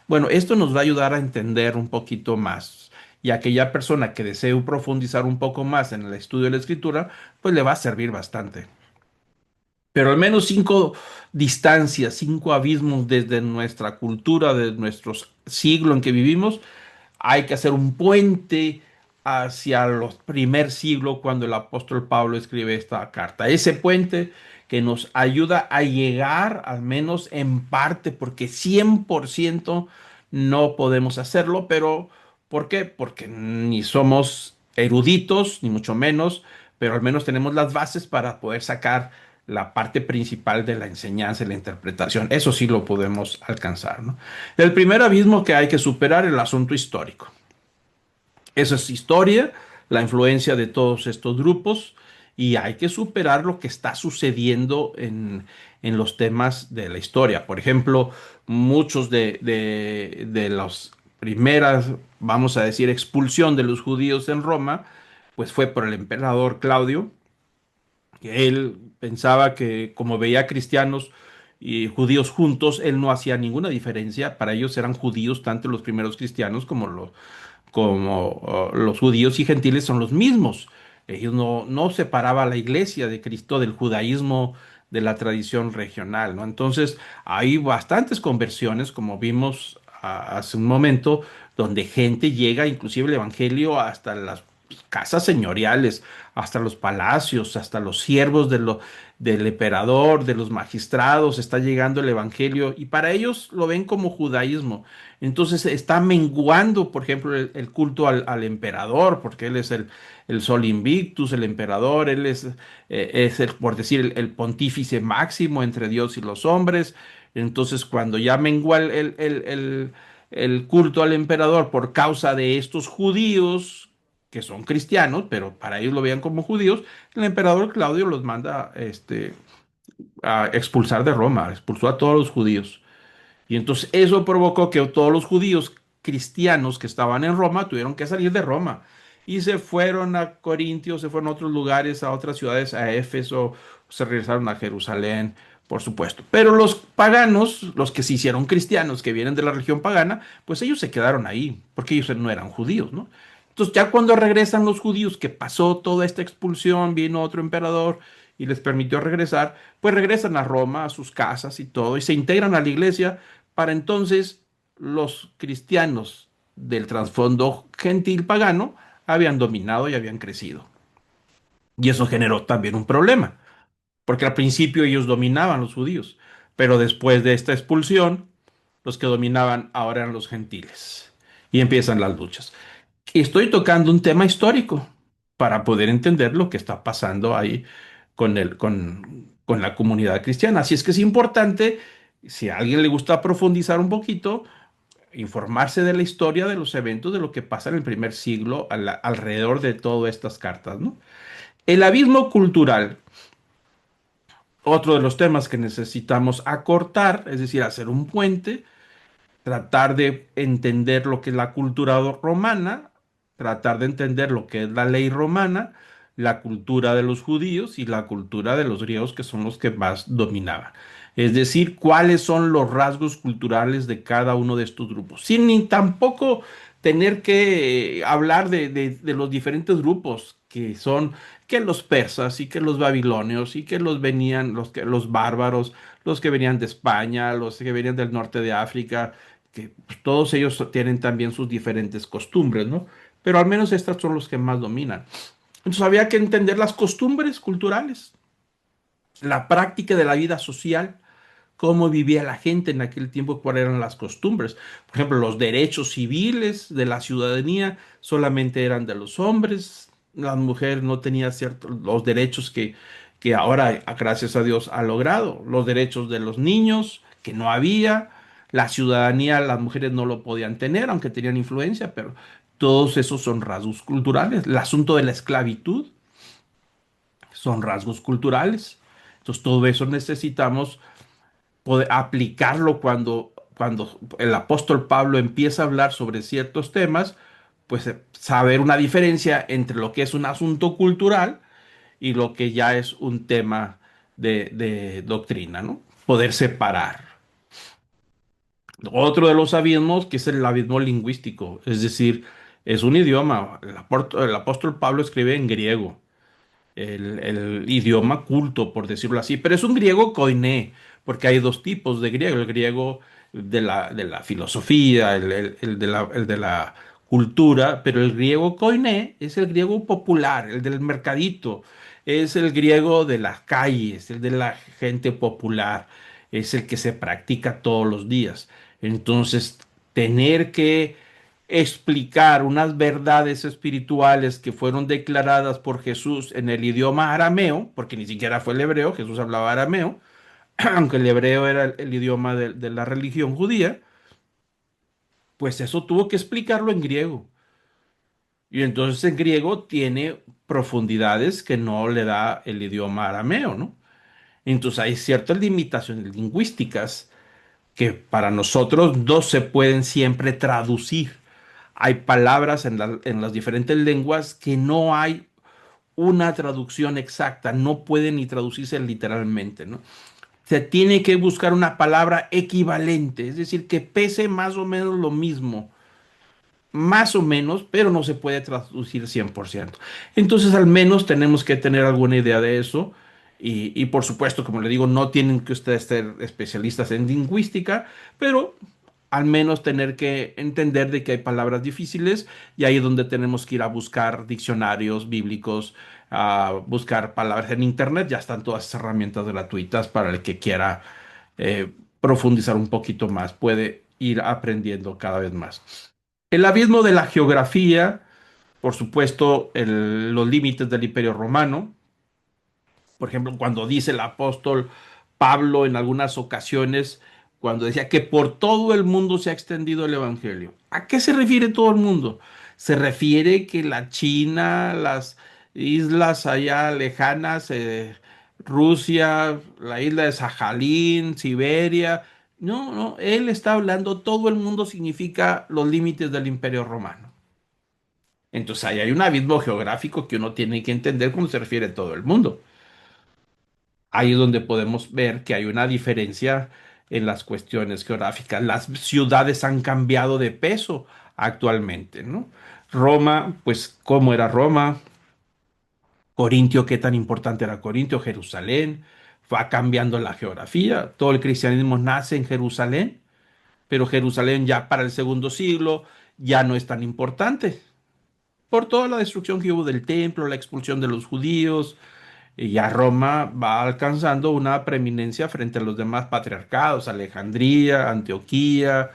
A: Bueno, esto nos va a ayudar a entender un poquito más. Y a aquella persona que desee profundizar un poco más en el estudio de la escritura, pues le va a servir bastante. Pero al menos cinco distancias, cinco abismos desde nuestra cultura, de nuestro siglo en que vivimos. Hay que hacer un puente hacia los primer siglo cuando el apóstol Pablo escribe esta carta. Ese puente que nos ayuda a llegar al menos en parte, porque 100% no podemos hacerlo, pero ¿por qué? Porque ni somos eruditos, ni mucho menos, pero al menos tenemos las bases para poder sacar la parte principal de la enseñanza y la interpretación. Eso sí lo podemos alcanzar, ¿no? El primer abismo que hay que superar es el asunto histórico. Eso es historia, la influencia de todos estos grupos y hay que superar lo que está sucediendo en los temas de la historia. Por ejemplo, muchos de las primeras, vamos a decir, expulsión de los judíos en Roma, pues fue por el emperador Claudio, que él pensaba que como veía cristianos y judíos juntos, él no hacía ninguna diferencia. Para ellos eran judíos, tanto los primeros cristianos como los judíos y gentiles son los mismos. Ellos no separaba a la iglesia de Cristo del judaísmo, de la tradición regional, ¿no? Entonces, hay bastantes conversiones, como vimos hace un momento, donde gente llega, inclusive el evangelio, hasta las casas señoriales, hasta los palacios, hasta los siervos del emperador, de los magistrados, está llegando el evangelio y para ellos lo ven como judaísmo. Entonces está menguando, por ejemplo, culto al emperador, porque él es el Sol Invictus, el emperador, él es por decir, el pontífice máximo entre Dios y los hombres. Entonces, cuando ya mengua el culto al emperador por causa de estos judíos, que son cristianos, pero para ellos lo veían como judíos, el emperador Claudio los manda a expulsar de Roma, expulsó a todos los judíos. Y entonces eso provocó que todos los judíos cristianos que estaban en Roma tuvieron que salir de Roma y se fueron a Corintio, se fueron a otros lugares, a otras ciudades, a Éfeso, se regresaron a Jerusalén, por supuesto. Pero los paganos, los que se hicieron cristianos, que vienen de la región pagana, pues ellos se quedaron ahí, porque ellos no eran judíos, ¿no? Entonces ya cuando regresan los judíos, que pasó toda esta expulsión, vino otro emperador y les permitió regresar, pues regresan a Roma, a sus casas y todo, y se integran a la iglesia. Para entonces, los cristianos del trasfondo gentil pagano habían dominado y habían crecido. Y eso generó también un problema, porque al principio ellos dominaban los judíos, pero después de esta expulsión, los que dominaban ahora eran los gentiles. Y empiezan las luchas. Estoy tocando un tema histórico para poder entender lo que está pasando ahí con la comunidad cristiana. Así es que es importante, si a alguien le gusta profundizar un poquito, informarse de la historia de los eventos, de lo que pasa en el primer siglo alrededor de todas estas cartas, ¿no? El abismo cultural, otro de los temas que necesitamos acortar, es decir, hacer un puente, tratar de entender lo que es la cultura romana, tratar de entender lo que es la ley romana, la cultura de los judíos y la cultura de los griegos, que son los que más dominaban. Es decir, cuáles son los rasgos culturales de cada uno de estos grupos, sin ni tampoco tener que hablar de los diferentes grupos que son que los persas y que los babilonios y que los venían los bárbaros, los que venían de España, los que venían del norte de África, que pues, todos ellos tienen también sus diferentes costumbres, ¿no? Pero al menos estas son los que más dominan. Entonces había que entender las costumbres culturales, la práctica de la vida social, cómo vivía la gente en aquel tiempo, cuáles eran las costumbres. Por ejemplo, los derechos civiles de la ciudadanía solamente eran de los hombres, las mujeres no tenían ciertos los derechos que ahora, gracias a Dios, ha logrado, los derechos de los niños, que no había, la ciudadanía, las mujeres no lo podían tener, aunque tenían influencia, pero todos esos son rasgos culturales. El asunto de la esclavitud son rasgos culturales. Entonces, todo eso necesitamos poder aplicarlo cuando el apóstol Pablo empieza a hablar sobre ciertos temas, pues saber una diferencia entre lo que es un asunto cultural y lo que ya es un tema de doctrina, ¿no? Poder separar. Otro de los abismos, que es el abismo lingüístico, es decir, es un idioma. El apóstol Pablo escribe en griego el idioma culto, por decirlo así, pero es un griego koiné, porque hay dos tipos de griego, el griego de la filosofía, el de la cultura, pero el griego koiné es el griego popular, el del mercadito, es el griego de las calles, el de la gente popular, es el que se practica todos los días. Entonces, tener que explicar unas verdades espirituales que fueron declaradas por Jesús en el idioma arameo, porque ni siquiera fue el hebreo, Jesús hablaba arameo, aunque el hebreo era el idioma de la religión judía, pues eso tuvo que explicarlo en griego. Y entonces en griego tiene profundidades que no le da el idioma arameo, ¿no? Entonces hay ciertas limitaciones lingüísticas que para nosotros no se pueden siempre traducir. Hay palabras en las diferentes lenguas que no hay una traducción exacta, no pueden ni traducirse literalmente, ¿no? Se tiene que buscar una palabra equivalente, es decir, que pese más o menos lo mismo, más o menos, pero no se puede traducir 100%. Entonces, al menos tenemos que tener alguna idea de eso. Y por supuesto, como le digo, no tienen que ustedes ser especialistas en lingüística, pero al menos tener que entender de que hay palabras difíciles y ahí es donde tenemos que ir a buscar diccionarios bíblicos, a buscar palabras en internet. Ya están todas esas herramientas gratuitas para el que quiera profundizar un poquito más, puede ir aprendiendo cada vez más. El abismo de la geografía, por supuesto, los límites del Imperio Romano. Por ejemplo, cuando dice el apóstol Pablo en algunas ocasiones, cuando decía que por todo el mundo se ha extendido el Evangelio. ¿A qué se refiere todo el mundo? Se refiere que la China, las islas allá lejanas, Rusia, la isla de Sajalín, Siberia. No, no, él está hablando, todo el mundo significa los límites del Imperio Romano. Entonces ahí hay un abismo geográfico que uno tiene que entender cuando se refiere a todo el mundo. Ahí es donde podemos ver que hay una diferencia en las cuestiones geográficas. Las ciudades han cambiado de peso actualmente, ¿no? Roma, pues, ¿cómo era Roma? Corintio, ¿qué tan importante era Corintio? Jerusalén, va cambiando la geografía. Todo el cristianismo nace en Jerusalén, pero Jerusalén ya para el segundo siglo ya no es tan importante por toda la destrucción que hubo del templo, la expulsión de los judíos, y ya Roma va alcanzando una preeminencia frente a los demás patriarcados, Alejandría, Antioquía,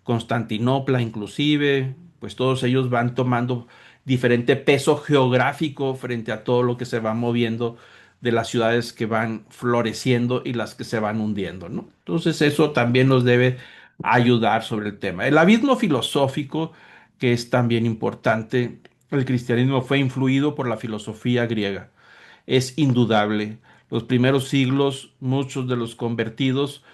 A: Constantinopla inclusive, pues todos ellos van tomando diferente peso geográfico frente a todo lo que se va moviendo de las ciudades que van floreciendo y las que se van hundiendo, ¿no? Entonces eso también nos debe ayudar sobre el tema. El abismo filosófico, que es también importante, el cristianismo fue influido por la filosofía griega, es indudable. Los primeros siglos, muchos de los convertidos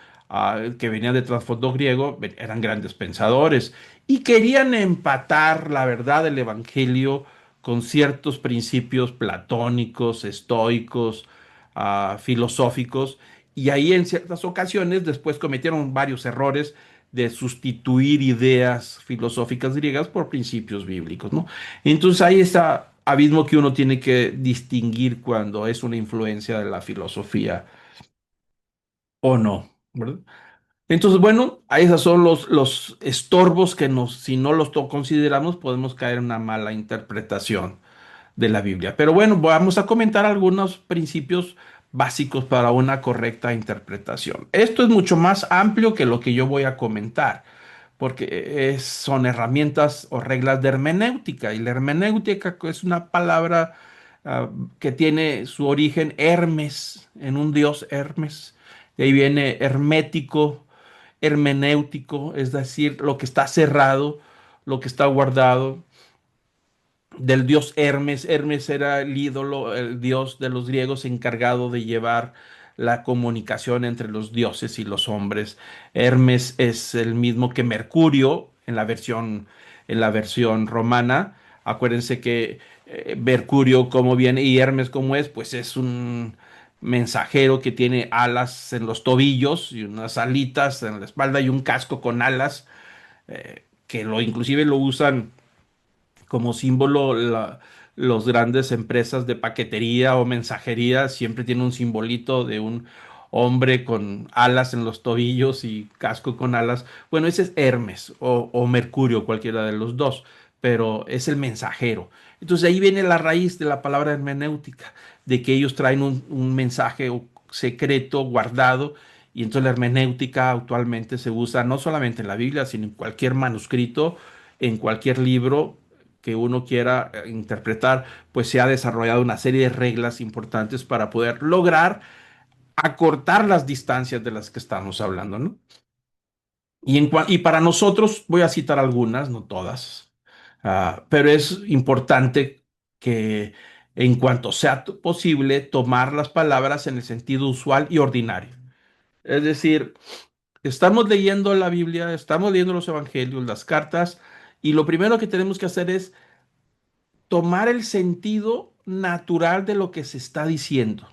A: que venían de trasfondo griego eran grandes pensadores y querían empatar la verdad del Evangelio con ciertos principios platónicos, estoicos, filosóficos, y ahí en ciertas ocasiones después cometieron varios errores de sustituir ideas filosóficas griegas por principios bíblicos, ¿no? Entonces ahí está abismo que uno tiene que distinguir cuando es una influencia de la filosofía o no, ¿verdad? Entonces, bueno, ahí esos son los estorbos que nos, si no los consideramos, podemos caer en una mala interpretación de la Biblia. Pero bueno, vamos a comentar algunos principios básicos para una correcta interpretación. Esto es mucho más amplio que lo que yo voy a comentar, porque son herramientas o reglas de hermenéutica. Y la hermenéutica es una palabra que tiene su origen Hermes, en un dios Hermes. De ahí viene hermético, hermenéutico, es decir, lo que está cerrado, lo que está guardado del dios Hermes. Hermes era el ídolo, el dios de los griegos encargado de llevar la comunicación entre los dioses y los hombres. Hermes es el mismo que Mercurio en la versión romana. Acuérdense que Mercurio como viene y Hermes como es, pues es un mensajero que tiene alas en los tobillos y unas alitas en la espalda y un casco con alas que lo inclusive lo usan como símbolo los grandes empresas de paquetería o mensajería siempre tienen un simbolito de un hombre con alas en los tobillos y casco con alas. Bueno, ese es Hermes o Mercurio, cualquiera de los dos, pero es el mensajero. Entonces ahí viene la raíz de la palabra hermenéutica, de que ellos traen un mensaje secreto, guardado, y entonces la hermenéutica actualmente se usa no solamente en la Biblia, sino en cualquier manuscrito, en cualquier libro que uno quiera interpretar, pues se ha desarrollado una serie de reglas importantes para poder lograr acortar las distancias de las que estamos hablando, ¿no? Y para nosotros, voy a citar algunas, no todas, pero es importante que en cuanto sea posible, tomar las palabras en el sentido usual y ordinario. Es decir, estamos leyendo la Biblia, estamos leyendo los evangelios, las cartas, y lo primero que tenemos que hacer es tomar el sentido natural de lo que se está diciendo.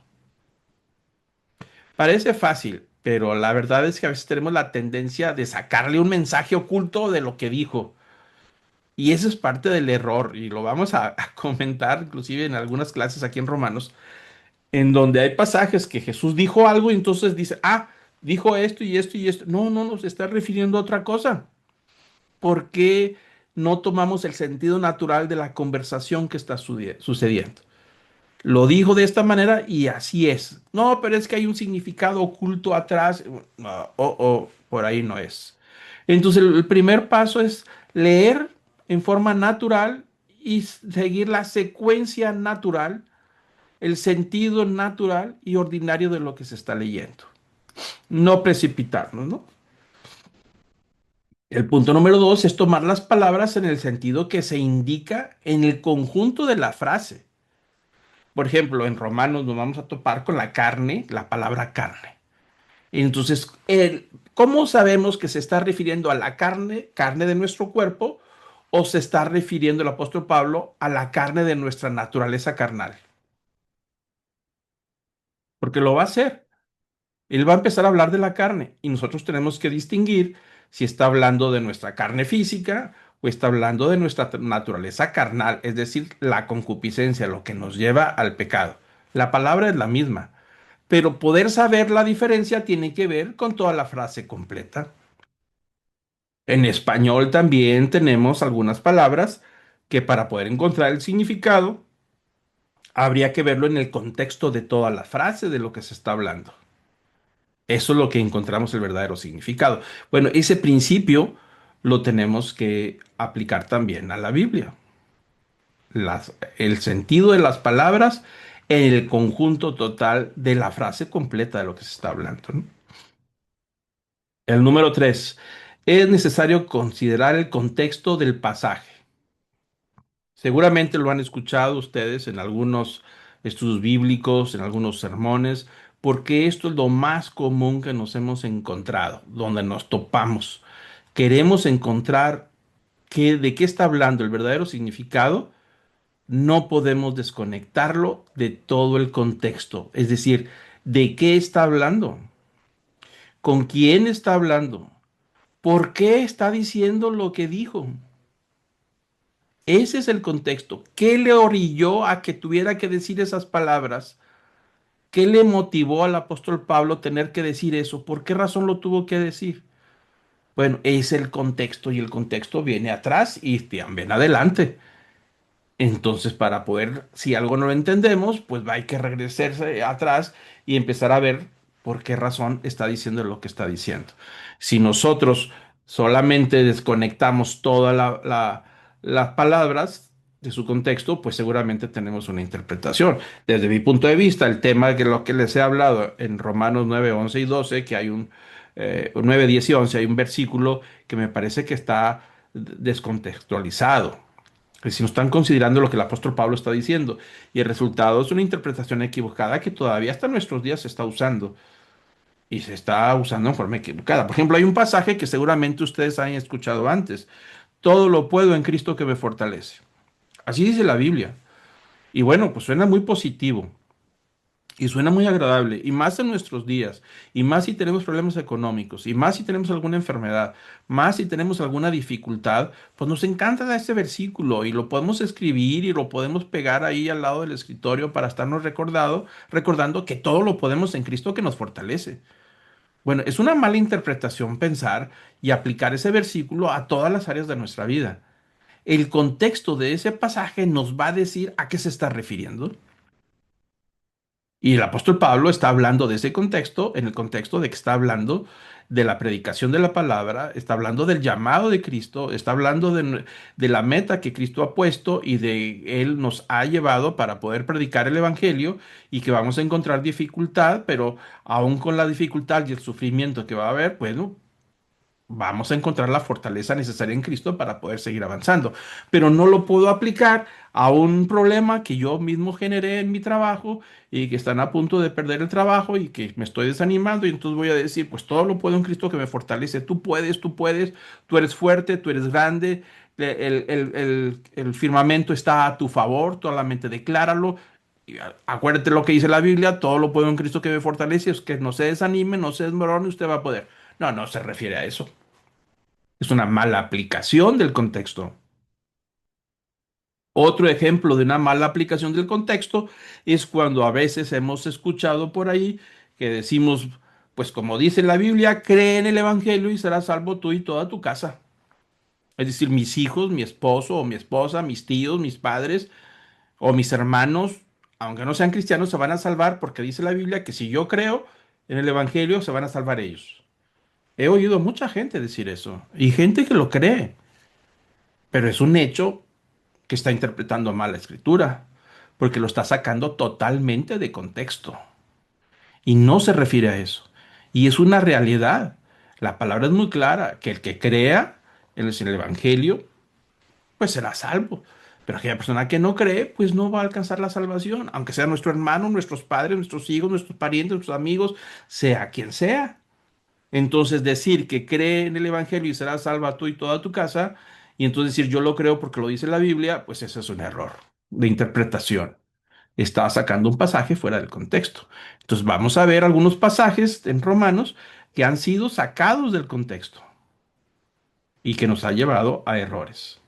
A: Parece fácil, pero la verdad es que a veces tenemos la tendencia de sacarle un mensaje oculto de lo que dijo. Y eso es parte del error, y lo vamos a comentar inclusive en algunas clases aquí en Romanos, en donde hay pasajes que Jesús dijo algo y entonces dice, ah, dijo esto y esto y esto. No, no nos está refiriendo a otra cosa. ¿Por qué no tomamos el sentido natural de la conversación que está sucediendo? Lo dijo de esta manera y así es. No, pero es que hay un significado oculto atrás. No, por ahí no es. Entonces, el primer paso es leer en forma natural y seguir la secuencia natural, el sentido natural y ordinario de lo que se está leyendo. No precipitarnos, ¿no? El punto número dos es tomar las palabras en el sentido que se indica en el conjunto de la frase. Por ejemplo, en Romanos nos vamos a topar con la carne, la palabra carne. Entonces, ¿cómo sabemos que se está refiriendo a la carne, carne de nuestro cuerpo, o se está refiriendo el apóstol Pablo a la carne de nuestra naturaleza carnal? Porque lo va a hacer. Él va a empezar a hablar de la carne y nosotros tenemos que distinguir si está hablando de nuestra carne física o está hablando de nuestra naturaleza carnal, es decir, la concupiscencia, lo que nos lleva al pecado. La palabra es la misma, pero poder saber la diferencia tiene que ver con toda la frase completa. En español también tenemos algunas palabras que para poder encontrar el significado habría que verlo en el contexto de toda la frase de lo que se está hablando. Eso es lo que encontramos el verdadero significado. Bueno, ese principio lo tenemos que aplicar también a la Biblia. El sentido de las palabras en el conjunto total de la frase completa de lo que se está hablando, ¿no? El número tres, es necesario considerar el contexto del pasaje. Seguramente lo han escuchado ustedes en algunos estudios bíblicos, en algunos sermones, porque esto es lo más común que nos hemos encontrado, donde nos topamos. Queremos encontrar de qué está hablando el verdadero significado, no podemos desconectarlo de todo el contexto. Es decir, ¿de qué está hablando? ¿Con quién está hablando? ¿Por qué está diciendo lo que dijo? Ese es el contexto. ¿Qué le orilló a que tuviera que decir esas palabras? ¿Qué le motivó al apóstol Pablo a tener que decir eso? ¿Por qué razón lo tuvo que decir? Bueno, es el contexto y el contexto viene atrás y también adelante. Entonces, para poder, si algo no lo entendemos, pues hay que regresarse atrás y empezar a ver por qué razón está diciendo lo que está diciendo. Si nosotros solamente desconectamos todas las palabras de su contexto, pues seguramente tenemos una interpretación. Desde mi punto de vista, el tema de lo que les he hablado en Romanos 9, 11 y 12, que hay 9, 10 y 11, hay un versículo que me parece que está descontextualizado, que si no están considerando lo que el apóstol Pablo está diciendo. Y el resultado es una interpretación equivocada que todavía hasta nuestros días se está usando. Y se está usando en forma equivocada. Por ejemplo, hay un pasaje que seguramente ustedes han escuchado antes. Todo lo puedo en Cristo que me fortalece. Así dice la Biblia. Y bueno, pues suena muy positivo. Y suena muy agradable, y más en nuestros días, y más si tenemos problemas económicos, y más si tenemos alguna enfermedad, más si tenemos alguna dificultad, pues nos encanta este versículo y lo podemos escribir y lo podemos pegar ahí al lado del escritorio para estarnos recordando que todo lo podemos en Cristo que nos fortalece. Bueno, es una mala interpretación pensar y aplicar ese versículo a todas las áreas de nuestra vida. El contexto de ese pasaje nos va a decir a qué se está refiriendo. Y el apóstol Pablo está hablando de ese contexto, en el contexto de que está hablando de la predicación de la palabra, está hablando del llamado de Cristo, está hablando de la meta que Cristo ha puesto y de Él nos ha llevado para poder predicar el Evangelio y que vamos a encontrar dificultad, pero aún con la dificultad y el sufrimiento que va a haber, bueno, vamos a encontrar la fortaleza necesaria en Cristo para poder seguir avanzando. Pero no lo puedo aplicar a un problema que yo mismo generé en mi trabajo y que están a punto de perder el trabajo y que me estoy desanimando y entonces voy a decir, pues todo lo puedo en Cristo que me fortalece. Tú puedes, tú eres fuerte, tú eres grande, el firmamento está a tu favor, solamente decláralo. Acuérdate lo que dice la Biblia, todo lo puedo en Cristo que me fortalece, es que no se desanime, no se desmorone, usted va a poder. No, no se refiere a eso. Es una mala aplicación del contexto. Otro ejemplo de una mala aplicación del contexto es cuando a veces hemos escuchado por ahí que decimos, pues como dice la Biblia, cree en el Evangelio y serás salvo tú y toda tu casa. Es decir, mis hijos, mi esposo o mi esposa, mis tíos, mis padres o mis hermanos, aunque no sean cristianos, se van a salvar porque dice la Biblia que si yo creo en el Evangelio, se van a salvar ellos. He oído mucha gente decir eso y gente que lo cree, pero es un hecho que está interpretando mal la escritura, porque lo está sacando totalmente de contexto y no se refiere a eso. Y es una realidad. La palabra es muy clara, que el que crea en el Evangelio, pues será salvo. Pero aquella persona que no cree, pues no va a alcanzar la salvación, aunque sea nuestro hermano, nuestros padres, nuestros hijos, nuestros parientes, nuestros amigos, sea quien sea. Entonces decir que cree en el Evangelio y será salva tú y toda tu casa, y entonces decir yo lo creo porque lo dice la Biblia, pues ese es un error de interpretación. Está sacando un pasaje fuera del contexto. Entonces vamos a ver algunos pasajes en Romanos que han sido sacados del contexto y que nos ha llevado a errores.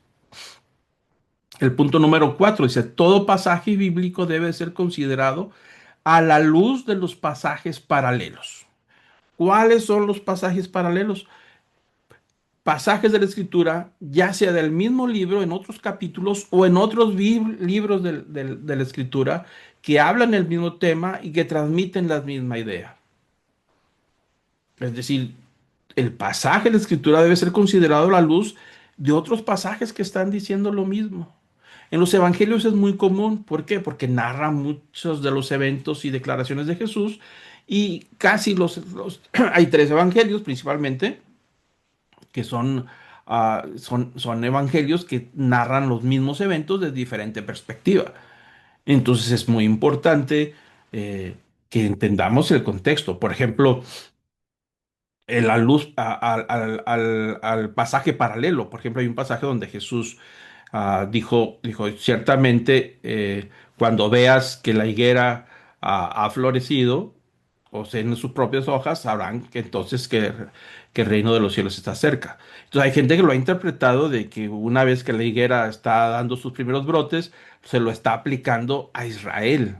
A: El punto número 4 dice, todo pasaje bíblico debe ser considerado a la luz de los pasajes paralelos. ¿Cuáles son los pasajes paralelos? Pasajes de la escritura, ya sea del mismo libro, en otros capítulos o en otros libros de la escritura, que hablan el mismo tema y que transmiten la misma idea. Es decir, el pasaje de la escritura debe ser considerado a la luz de otros pasajes que están diciendo lo mismo. En los evangelios es muy común. ¿Por qué? Porque narra muchos de los eventos y declaraciones de Jesús y casi hay tres evangelios principalmente que son evangelios que narran los mismos eventos de diferente perspectiva. Entonces es muy importante que entendamos el contexto. Por ejemplo, la luz al pasaje paralelo. Por ejemplo, hay un pasaje donde Jesús dijo, ciertamente, cuando veas que la higuera ha florecido, o sea, en sus propias hojas, sabrán que entonces que el reino de los cielos está cerca. Entonces hay gente que lo ha interpretado de que una vez que la higuera está dando sus primeros brotes, se lo está aplicando a Israel,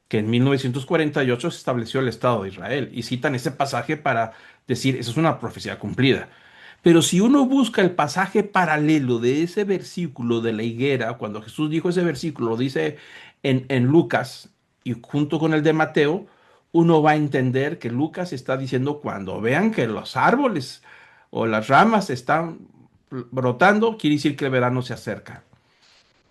A: que en 1948 se estableció el Estado de Israel, y citan ese pasaje para decir, eso es una profecía cumplida. Pero si uno busca el pasaje paralelo de ese versículo de la higuera, cuando Jesús dijo ese versículo, lo dice en Lucas y junto con el de Mateo, uno va a entender que Lucas está diciendo cuando vean que los árboles o las ramas están brotando, quiere decir que el verano se acerca.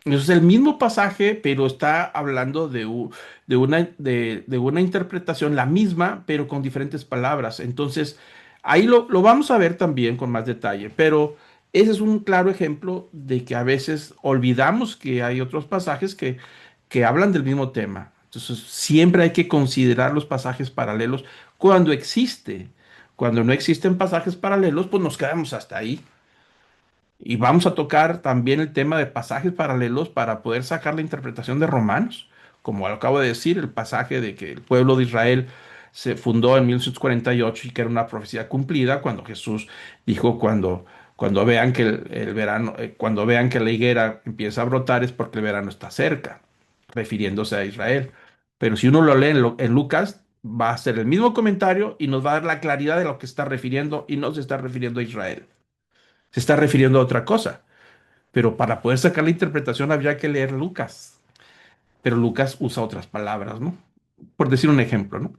A: Eso es el mismo pasaje, pero está hablando de una interpretación, la misma, pero con diferentes palabras. Entonces, ahí lo vamos a ver también con más detalle, pero ese es un claro ejemplo de que a veces olvidamos que hay otros pasajes que hablan del mismo tema. Entonces, siempre hay que considerar los pasajes paralelos cuando existe. Cuando no existen pasajes paralelos, pues nos quedamos hasta ahí. Y vamos a tocar también el tema de pasajes paralelos para poder sacar la interpretación de Romanos. Como acabo de decir, el pasaje de que el pueblo de Israel se fundó en 1948 y que era una profecía cumplida cuando Jesús dijo cuando vean que el verano, cuando vean que la higuera empieza a brotar es porque el verano está cerca, refiriéndose a Israel. Pero si uno lo lee en Lucas, va a ser el mismo comentario y nos va a dar la claridad de lo que está refiriendo y no se está refiriendo a Israel, se está refiriendo a otra cosa. Pero para poder sacar la interpretación habría que leer Lucas. Pero Lucas usa otras palabras, ¿no? Por decir un ejemplo, ¿no?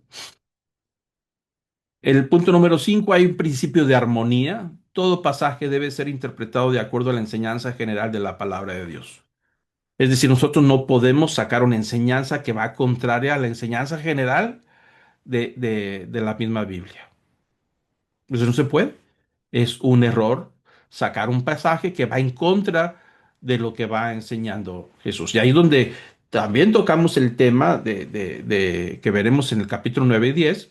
A: El punto número 5, hay un principio de armonía. Todo pasaje debe ser interpretado de acuerdo a la enseñanza general de la palabra de Dios. Es decir, nosotros no podemos sacar una enseñanza que va contraria a la enseñanza general de la misma Biblia. Eso no se puede. Es un error sacar un pasaje que va en contra de lo que va enseñando Jesús. Y ahí es donde también tocamos el tema que veremos en el capítulo 9 y 10.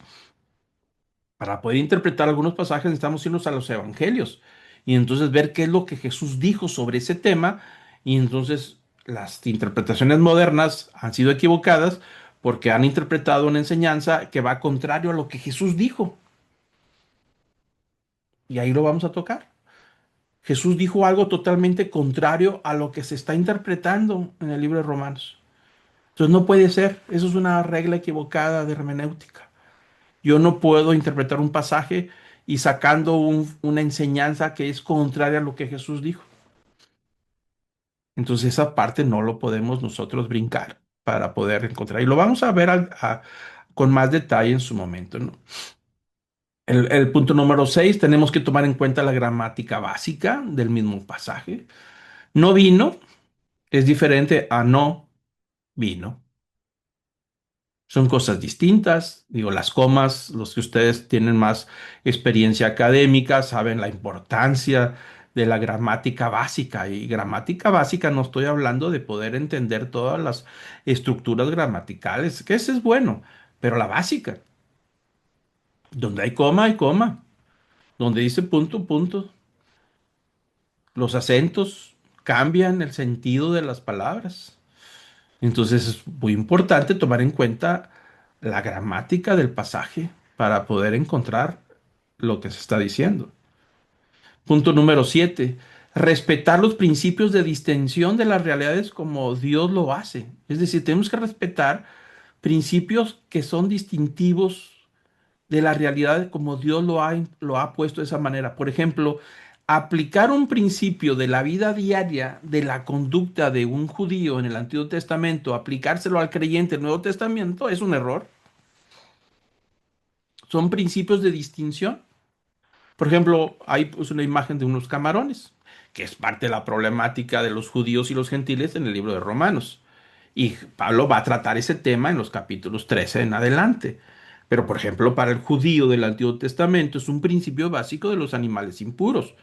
A: Para poder interpretar algunos pasajes necesitamos irnos a los evangelios y entonces ver qué es lo que Jesús dijo sobre ese tema y entonces las interpretaciones modernas han sido equivocadas porque han interpretado una enseñanza que va contrario a lo que Jesús dijo. Y ahí lo vamos a tocar. Jesús dijo algo totalmente contrario a lo que se está interpretando en el libro de Romanos. Entonces no puede ser. Eso es una regla equivocada de hermenéutica. Yo no puedo interpretar un pasaje y sacando una enseñanza que es contraria a lo que Jesús dijo. Entonces esa parte no lo podemos nosotros brincar para poder encontrar. Y lo vamos a ver con más detalle en su momento, ¿no? El punto número 6, tenemos que tomar en cuenta la gramática básica del mismo pasaje. No vino es diferente a no vino. Son cosas distintas. Digo, las comas, los que ustedes tienen más experiencia académica, saben la importancia de la gramática básica. Y gramática básica no estoy hablando de poder entender todas las estructuras gramaticales, que ese es bueno, pero la básica, donde hay coma, hay coma. Donde dice punto, punto. Los acentos cambian el sentido de las palabras. Entonces es muy importante tomar en cuenta la gramática del pasaje para poder encontrar lo que se está diciendo. Punto número 7. Respetar los principios de distinción de las realidades como Dios lo hace. Es decir, tenemos que respetar principios que son distintivos de la realidad como Dios lo ha puesto de esa manera. Por ejemplo, aplicar un principio de la vida diaria, de la conducta de un judío en el Antiguo Testamento, aplicárselo al creyente en el Nuevo Testamento es un error. Son principios de distinción. Por ejemplo, hay pues una imagen de unos camarones, que es parte de la problemática de los judíos y los gentiles en el libro de Romanos. Y Pablo va a tratar ese tema en los capítulos 13 en adelante. Pero, por ejemplo, para el judío del Antiguo Testamento es un principio básico de los animales impuros.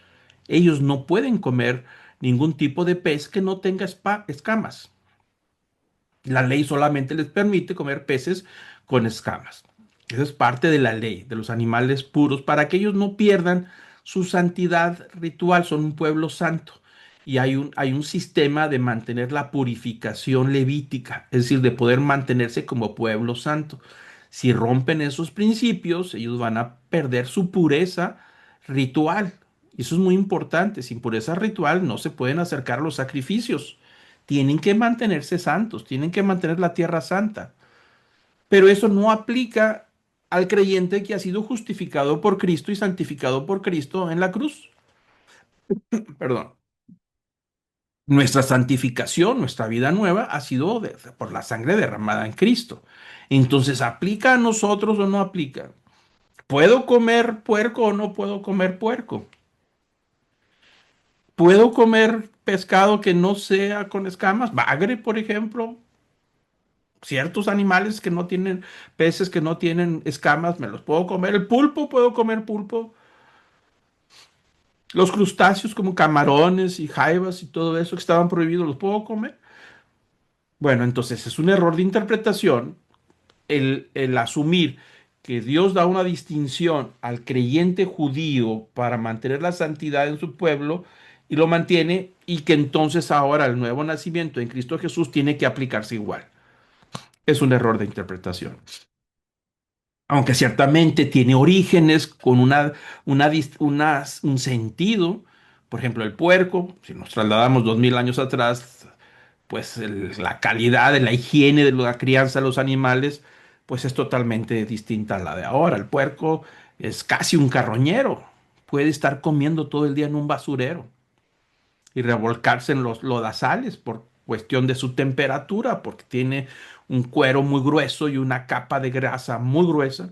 A: Ellos no pueden comer ningún tipo de pez que no tenga escamas. La ley solamente les permite comer peces con escamas. Esa es parte de la ley de los animales puros para que ellos no pierdan su santidad ritual. Son un pueblo santo y hay un sistema de mantener la purificación levítica, es decir, de poder mantenerse como pueblo santo. Si rompen esos principios, ellos van a perder su pureza ritual. Y eso es muy importante. Sin pureza ritual no se pueden acercar a los sacrificios. Tienen que mantenerse santos, tienen que mantener la tierra santa. Pero eso no aplica al creyente que ha sido justificado por Cristo y santificado por Cristo en la cruz. Perdón. Nuestra santificación, nuestra vida nueva ha sido por la sangre derramada en Cristo. Entonces, ¿aplica a nosotros o no aplica? ¿Puedo comer puerco o no puedo comer puerco? ¿Puedo comer pescado que no sea con escamas? Bagre, por ejemplo. Ciertos animales que no tienen, peces que no tienen escamas, me los puedo comer. El pulpo, puedo comer pulpo. Los crustáceos como camarones y jaivas y todo eso que estaban prohibidos, ¿los puedo comer? Bueno, entonces es un error de interpretación el asumir que Dios da una distinción al creyente judío para mantener la santidad en su pueblo y lo mantiene y que entonces ahora el nuevo nacimiento en Cristo Jesús tiene que aplicarse igual. Es un error de interpretación. Aunque ciertamente tiene orígenes con un sentido. Por ejemplo, el puerco, si nos trasladamos 2000 años atrás, pues la calidad de la higiene de la crianza de los animales, pues es totalmente distinta a la de ahora. El puerco es casi un carroñero, puede estar comiendo todo el día en un basurero y revolcarse en los lodazales por cuestión de su temperatura, porque tiene un cuero muy grueso y una capa de grasa muy gruesa.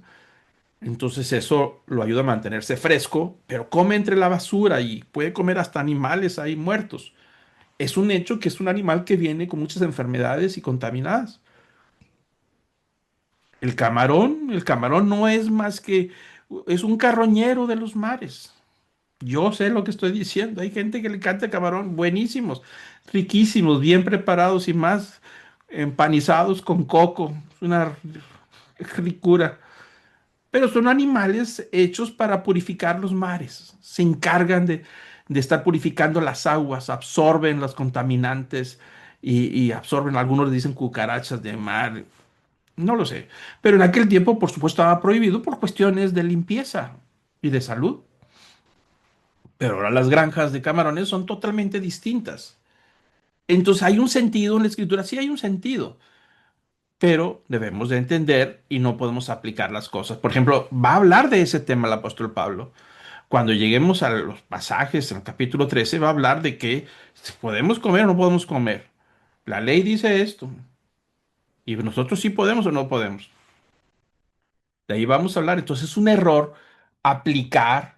A: Entonces eso lo ayuda a mantenerse fresco, pero come entre la basura y puede comer hasta animales ahí muertos. Es un hecho que es un animal que viene con muchas enfermedades y contaminadas. El camarón no es más que, es un carroñero de los mares. Yo sé lo que estoy diciendo. Hay gente que le encanta el camarón, buenísimos, riquísimos, bien preparados y más empanizados con coco. Es una ricura. Pero son animales hechos para purificar los mares. Se encargan de estar purificando las aguas, absorben los contaminantes y absorben, algunos le dicen cucarachas de mar, no lo sé. Pero en aquel tiempo, por supuesto, estaba prohibido por cuestiones de limpieza y de salud. Pero ahora las granjas de camarones son totalmente distintas. Entonces hay un sentido en la escritura, sí hay un sentido, pero debemos de entender y no podemos aplicar las cosas. Por ejemplo, va a hablar de ese tema el apóstol Pablo. Cuando lleguemos a los pasajes, en el capítulo 13 va a hablar de que si podemos comer o no podemos comer. La ley dice esto, y nosotros sí podemos o no podemos. De ahí vamos a hablar. Entonces es un error aplicar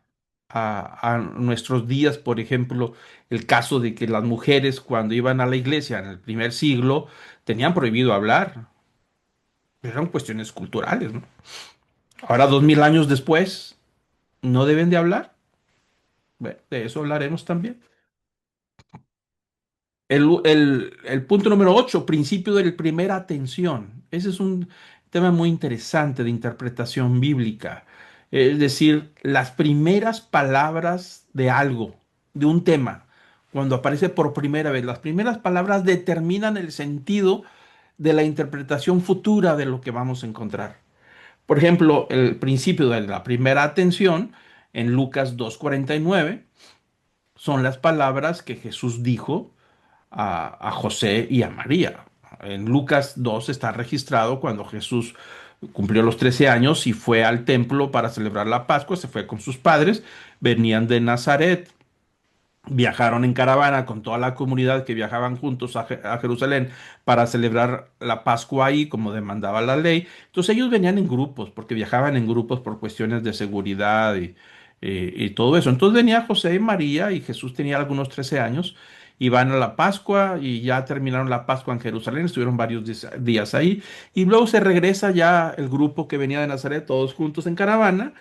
A: a nuestros días, por ejemplo, el caso de que las mujeres cuando iban a la iglesia en el primer siglo tenían prohibido hablar. Eran cuestiones culturales, ¿no? Ahora, 2000 años después, ¿no deben de hablar? Bueno, de eso hablaremos también. El punto número 8, principio de la primera atención. Ese es un tema muy interesante de interpretación bíblica. Es decir, las primeras palabras de algo, de un tema, cuando aparece por primera vez, las primeras palabras determinan el sentido de la interpretación futura de lo que vamos a encontrar. Por ejemplo, el principio de la primera atención en Lucas 2:49 son las palabras que Jesús dijo a José y a María. En Lucas 2 está registrado cuando Jesús cumplió los 13 años y fue al templo para celebrar la Pascua, se fue con sus padres, venían de Nazaret, viajaron en caravana con toda la comunidad que viajaban juntos a Jerusalén para celebrar la Pascua ahí, como demandaba la ley. Entonces ellos venían en grupos, porque viajaban en grupos por cuestiones de seguridad y todo eso. Entonces venía José y María y Jesús tenía algunos 13 años y van a la Pascua y ya terminaron la Pascua en Jerusalén, estuvieron varios días ahí y luego se regresa ya el grupo que venía de Nazaret, todos juntos en caravana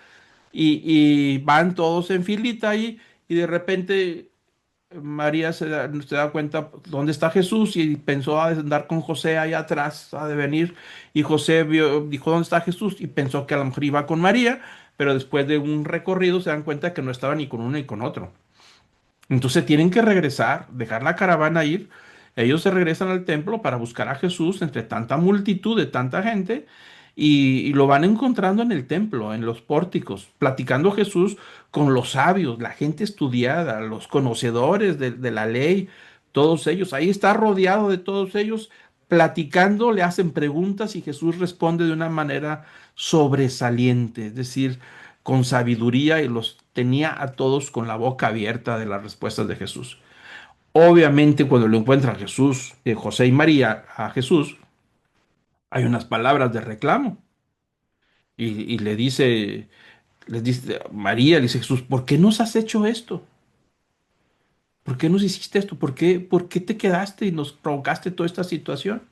A: y van todos en filita ahí y de repente María se da cuenta dónde está Jesús y pensó a andar con José ahí atrás, ha de venir. Y José dijo, ¿dónde está Jesús? Y pensó que a lo mejor iba con María, pero después de un recorrido se dan cuenta que no estaba ni con uno ni con otro. Entonces tienen que regresar, dejar la caravana ir. Ellos se regresan al templo para buscar a Jesús entre tanta multitud de tanta gente y lo van encontrando en el templo, en los pórticos, platicando Jesús con los sabios, la gente estudiada, los conocedores de la ley, todos ellos. Ahí está rodeado de todos ellos, platicando, le hacen preguntas y Jesús responde de una manera sobresaliente, es decir, con sabiduría y los tenía a todos con la boca abierta de las respuestas de Jesús. Obviamente, cuando lo encuentran Jesús, José y María a Jesús, hay unas palabras de reclamo y les dice María, le dice Jesús, ¿por qué nos has hecho esto? ¿Por qué nos hiciste esto? Por qué te quedaste y nos provocaste toda esta situación?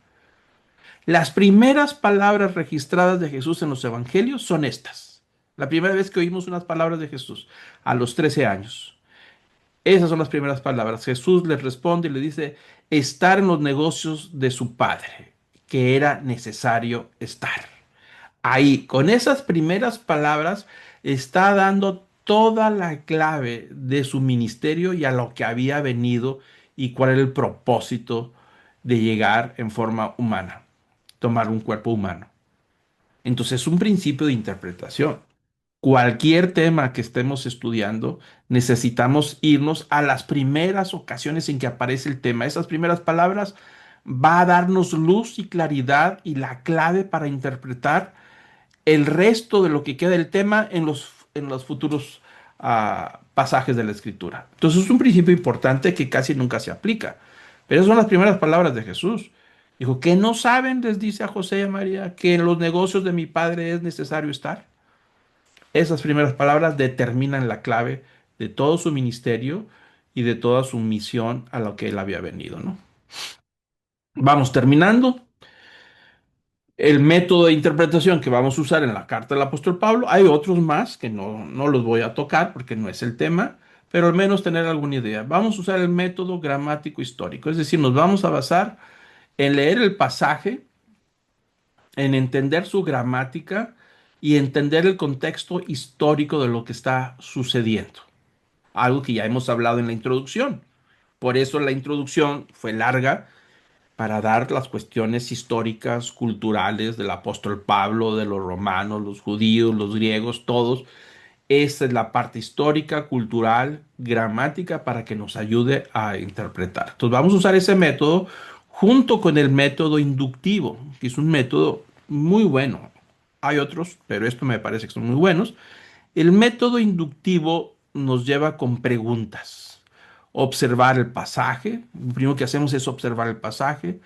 A: Las primeras palabras registradas de Jesús en los evangelios son estas. La primera vez que oímos unas palabras de Jesús, a los 13 años. Esas son las primeras palabras. Jesús les responde y le dice, estar en los negocios de su padre, que era necesario estar. Ahí, con esas primeras palabras, está dando toda la clave de su ministerio y a lo que había venido y cuál era el propósito de llegar en forma humana, tomar un cuerpo humano. Entonces es un principio de interpretación. Cualquier tema que estemos estudiando, necesitamos irnos a las primeras ocasiones en que aparece el tema. Esas primeras palabras va a darnos luz y claridad y la clave para interpretar el resto de lo que queda del tema en los futuros pasajes de la escritura. Entonces es un principio importante que casi nunca se aplica. Pero esas son las primeras palabras de Jesús. Dijo, que no saben, les dice a José y a María, que en los negocios de mi padre es necesario estar. Esas primeras palabras determinan la clave de todo su ministerio y de toda su misión a lo que él había venido, ¿no? Vamos terminando. El método de interpretación que vamos a usar en la carta del apóstol Pablo, hay otros más que no los voy a tocar porque no es el tema, pero al menos tener alguna idea. Vamos a usar el método gramático histórico, es decir, nos vamos a basar en leer el pasaje, en entender su gramática y entender el contexto histórico de lo que está sucediendo. Algo que ya hemos hablado en la introducción. Por eso la introducción fue larga para dar las cuestiones históricas, culturales del apóstol Pablo, de los romanos, los judíos, los griegos, todos. Esta es la parte histórica, cultural, gramática para que nos ayude a interpretar. Entonces vamos a usar ese método junto con el método inductivo, que es un método muy bueno. Hay otros, pero esto me parece que son muy buenos. El método inductivo nos lleva con preguntas. Observar el pasaje. Lo primero que hacemos es observar el pasaje,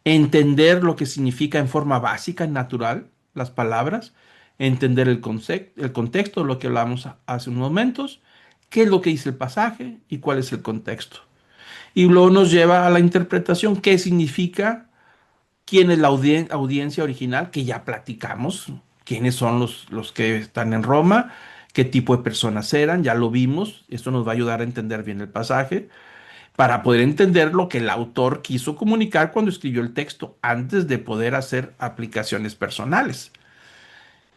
A: entender lo que significa en forma básica, natural, las palabras, entender el contexto, lo que hablamos hace unos momentos, qué es lo que dice el pasaje y cuál es el contexto. Y luego nos lleva a la interpretación, qué significa, quién es la audiencia original, que ya platicamos, quiénes son los que están en Roma, qué tipo de personas eran, ya lo vimos, esto nos va a ayudar a entender bien el pasaje para poder entender lo que el autor quiso comunicar cuando escribió el texto, antes de poder hacer aplicaciones personales.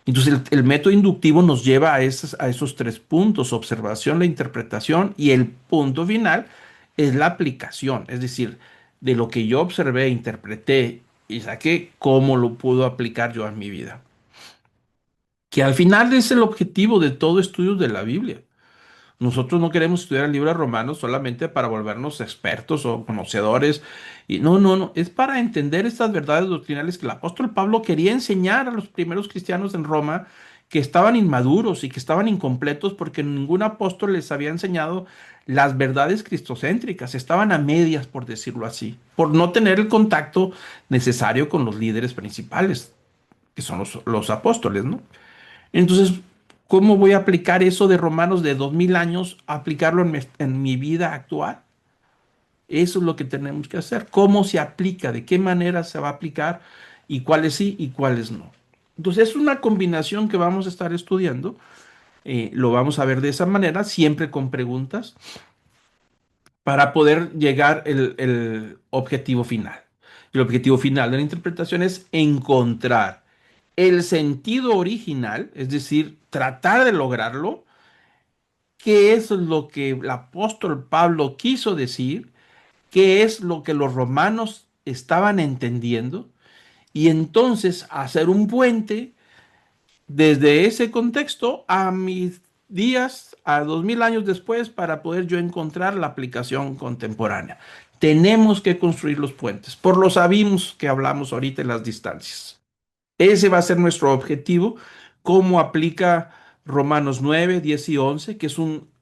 A: Entonces el método inductivo nos lleva a esos tres puntos: observación, la interpretación, y el punto final es la aplicación, es decir, de lo que yo observé, interpreté y saqué, cómo lo puedo aplicar yo a mi vida. Que al final es el objetivo de todo estudio de la Biblia. Nosotros no queremos estudiar el libro de Romanos solamente para volvernos expertos o conocedores. Y no, no, no. Es para entender estas verdades doctrinales que el apóstol Pablo quería enseñar a los primeros cristianos en Roma, que estaban inmaduros y que estaban incompletos porque ningún apóstol les había enseñado las verdades cristocéntricas. Estaban a medias, por decirlo así, por no tener el contacto necesario con los líderes principales, que son los apóstoles, ¿no? Entonces, ¿cómo voy a aplicar eso de Romanos de 2000 años, aplicarlo en mi vida actual? Eso es lo que tenemos que hacer. ¿Cómo se aplica? ¿De qué manera se va a aplicar? ¿Y cuáles sí y cuáles no? Entonces, es una combinación que vamos a estar estudiando. Lo vamos a ver de esa manera, siempre con preguntas, para poder llegar el objetivo final. El objetivo final de la interpretación es encontrar el sentido original, es decir, tratar de lograrlo, qué es lo que el apóstol Pablo quiso decir, qué es lo que los romanos estaban entendiendo, y entonces hacer un puente desde ese contexto a mis días, a 2000 años después, para poder yo encontrar la aplicación contemporánea. Tenemos que construir los puentes, por los abismos que hablamos ahorita en las distancias. Ese va a ser nuestro objetivo. ¿Cómo aplica Romanos 9, 10 y 11? Que es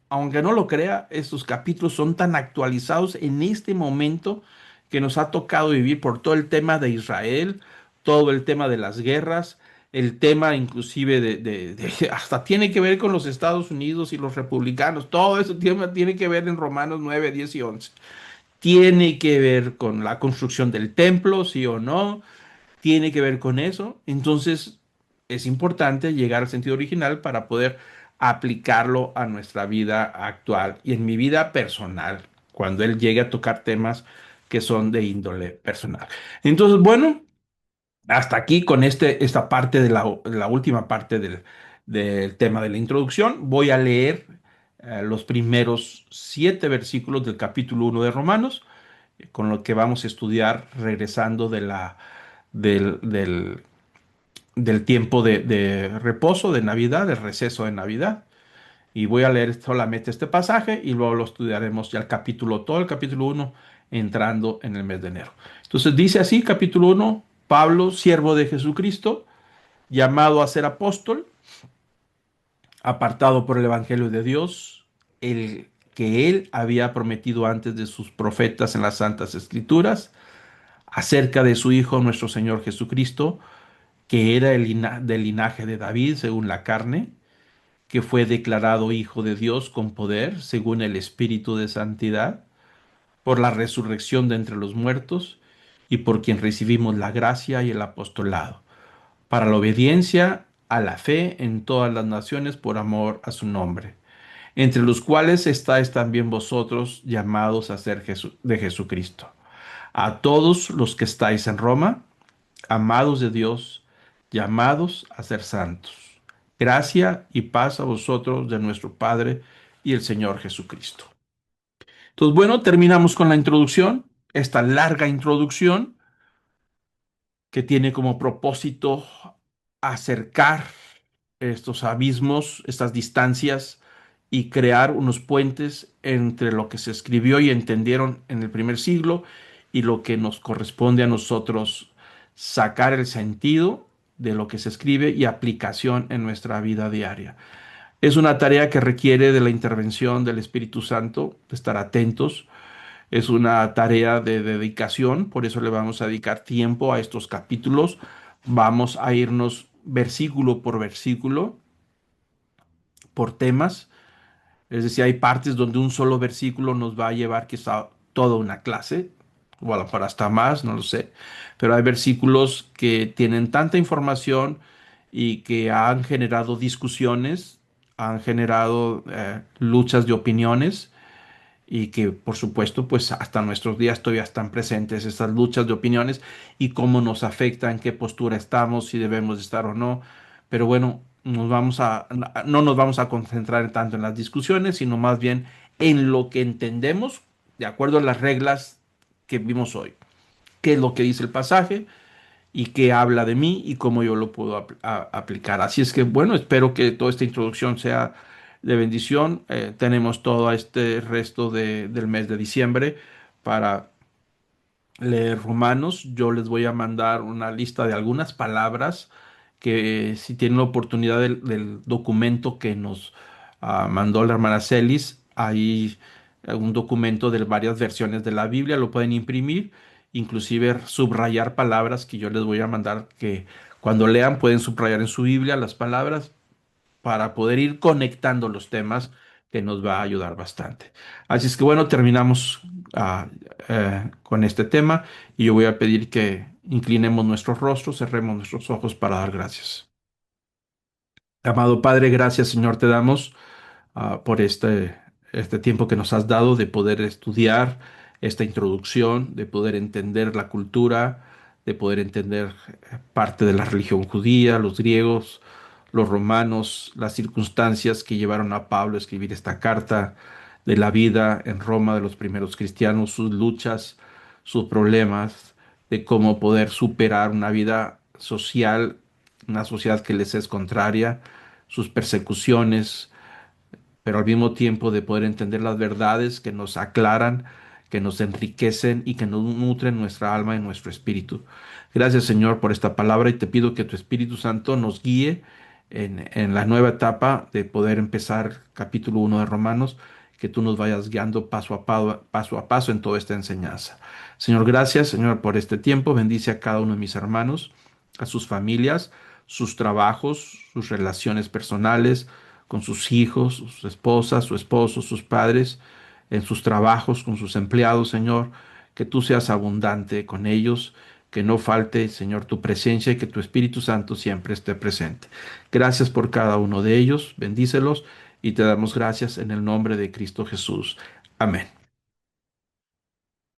A: aunque no lo crea, estos capítulos son tan actualizados en este momento que nos ha tocado vivir por todo el tema de Israel, todo el tema de las guerras, el tema inclusive hasta tiene que ver con los Estados Unidos y los republicanos. Todo eso tiene que ver en Romanos 9, 10 y 11. Tiene que ver con la construcción del templo, sí o no, tiene que ver con eso. Entonces, es importante llegar al sentido original para poder aplicarlo a nuestra vida actual y en mi vida personal, cuando él llegue a tocar temas que son de índole personal. Entonces, bueno, hasta aquí con esta parte de la última parte del tema de la introducción. Voy a leer los primeros 7 versículos del capítulo 1 de Romanos, con lo que vamos a estudiar regresando del tiempo de reposo de Navidad, del receso de Navidad. Y voy a leer solamente este pasaje y luego lo estudiaremos ya todo el capítulo 1, entrando en el mes de enero. Entonces dice así, capítulo 1: Pablo, siervo de Jesucristo, llamado a ser apóstol, apartado por el Evangelio de Dios, el que él había prometido antes de sus profetas en las Santas Escrituras, acerca de su Hijo nuestro Señor Jesucristo, que era del linaje de David según la carne, que fue declarado Hijo de Dios con poder según el Espíritu de Santidad, por la resurrección de entre los muertos, y por quien recibimos la gracia y el apostolado, para la obediencia a la fe en todas las naciones por amor a su nombre, entre los cuales estáis también vosotros, llamados a ser de Jesucristo. A todos los que estáis en Roma, amados de Dios, llamados a ser santos. Gracia y paz a vosotros de nuestro Padre y el Señor Jesucristo. Entonces, bueno, terminamos con la introducción, esta larga introducción. que tiene como propósito acercar estos abismos, estas distancias y crear unos puentes entre lo que se escribió y entendieron en el primer siglo y lo que nos corresponde a nosotros sacar el sentido de lo que se escribe y aplicación en nuestra vida diaria. Es una tarea que requiere de la intervención del Espíritu Santo, de estar atentos. Es una tarea de dedicación, por eso le vamos a dedicar tiempo a estos capítulos. Vamos a irnos versículo por versículo, por temas. Es decir, hay partes donde un solo versículo nos va a llevar quizá toda una clase, o a lo mejor hasta más, no lo sé. Pero hay versículos que tienen tanta información y que han generado discusiones, han generado luchas de opiniones y que por supuesto pues hasta nuestros días todavía están presentes estas luchas de opiniones y cómo nos afecta, en qué postura estamos, si debemos estar o no. Pero bueno, no nos vamos a concentrar tanto en las discusiones, sino más bien en lo que entendemos de acuerdo a las reglas que vimos hoy. ¿Qué es lo que dice el pasaje? Y qué habla de mí y cómo yo lo puedo aplicar. Así es que, bueno, espero que toda esta introducción sea de bendición. Tenemos todo este resto del mes de diciembre para leer Romanos. Yo les voy a mandar una lista de algunas palabras que si tienen la oportunidad del documento que nos mandó la hermana Celis, hay un documento de varias versiones de la Biblia, lo pueden imprimir, inclusive subrayar palabras que yo les voy a mandar que cuando lean pueden subrayar en su Biblia las palabras para poder ir conectando los temas que nos va a ayudar bastante. Así es que bueno, terminamos con este tema y yo voy a pedir que inclinemos nuestros rostros, cerremos nuestros ojos para dar gracias. Amado Padre, gracias Señor te damos por este tiempo que nos has dado de poder estudiar esta introducción, de poder entender la cultura, de poder entender parte de la religión judía, los griegos, los romanos, las circunstancias que llevaron a Pablo a escribir esta carta de la vida en Roma de los primeros cristianos, sus luchas, sus problemas, de cómo poder superar una vida social, una sociedad que les es contraria, sus persecuciones, pero al mismo tiempo de poder entender las verdades que nos aclaran, que nos enriquecen y que nos nutren nuestra alma y nuestro espíritu. Gracias, Señor, por esta palabra y te pido que tu Espíritu Santo nos guíe en la nueva etapa de poder empezar capítulo 1 de Romanos, que tú nos vayas guiando paso a paso en toda esta enseñanza. Señor, gracias, Señor, por este tiempo. Bendice a cada uno de mis hermanos, a sus familias, sus trabajos, sus relaciones personales, con sus hijos, sus esposas, su esposo, sus padres, en sus trabajos, con sus empleados, Señor, que tú seas abundante con ellos, que no falte, Señor, tu presencia y que tu Espíritu Santo siempre esté presente. Gracias por cada uno de ellos, bendícelos y te damos gracias en el nombre de Cristo Jesús. Amén.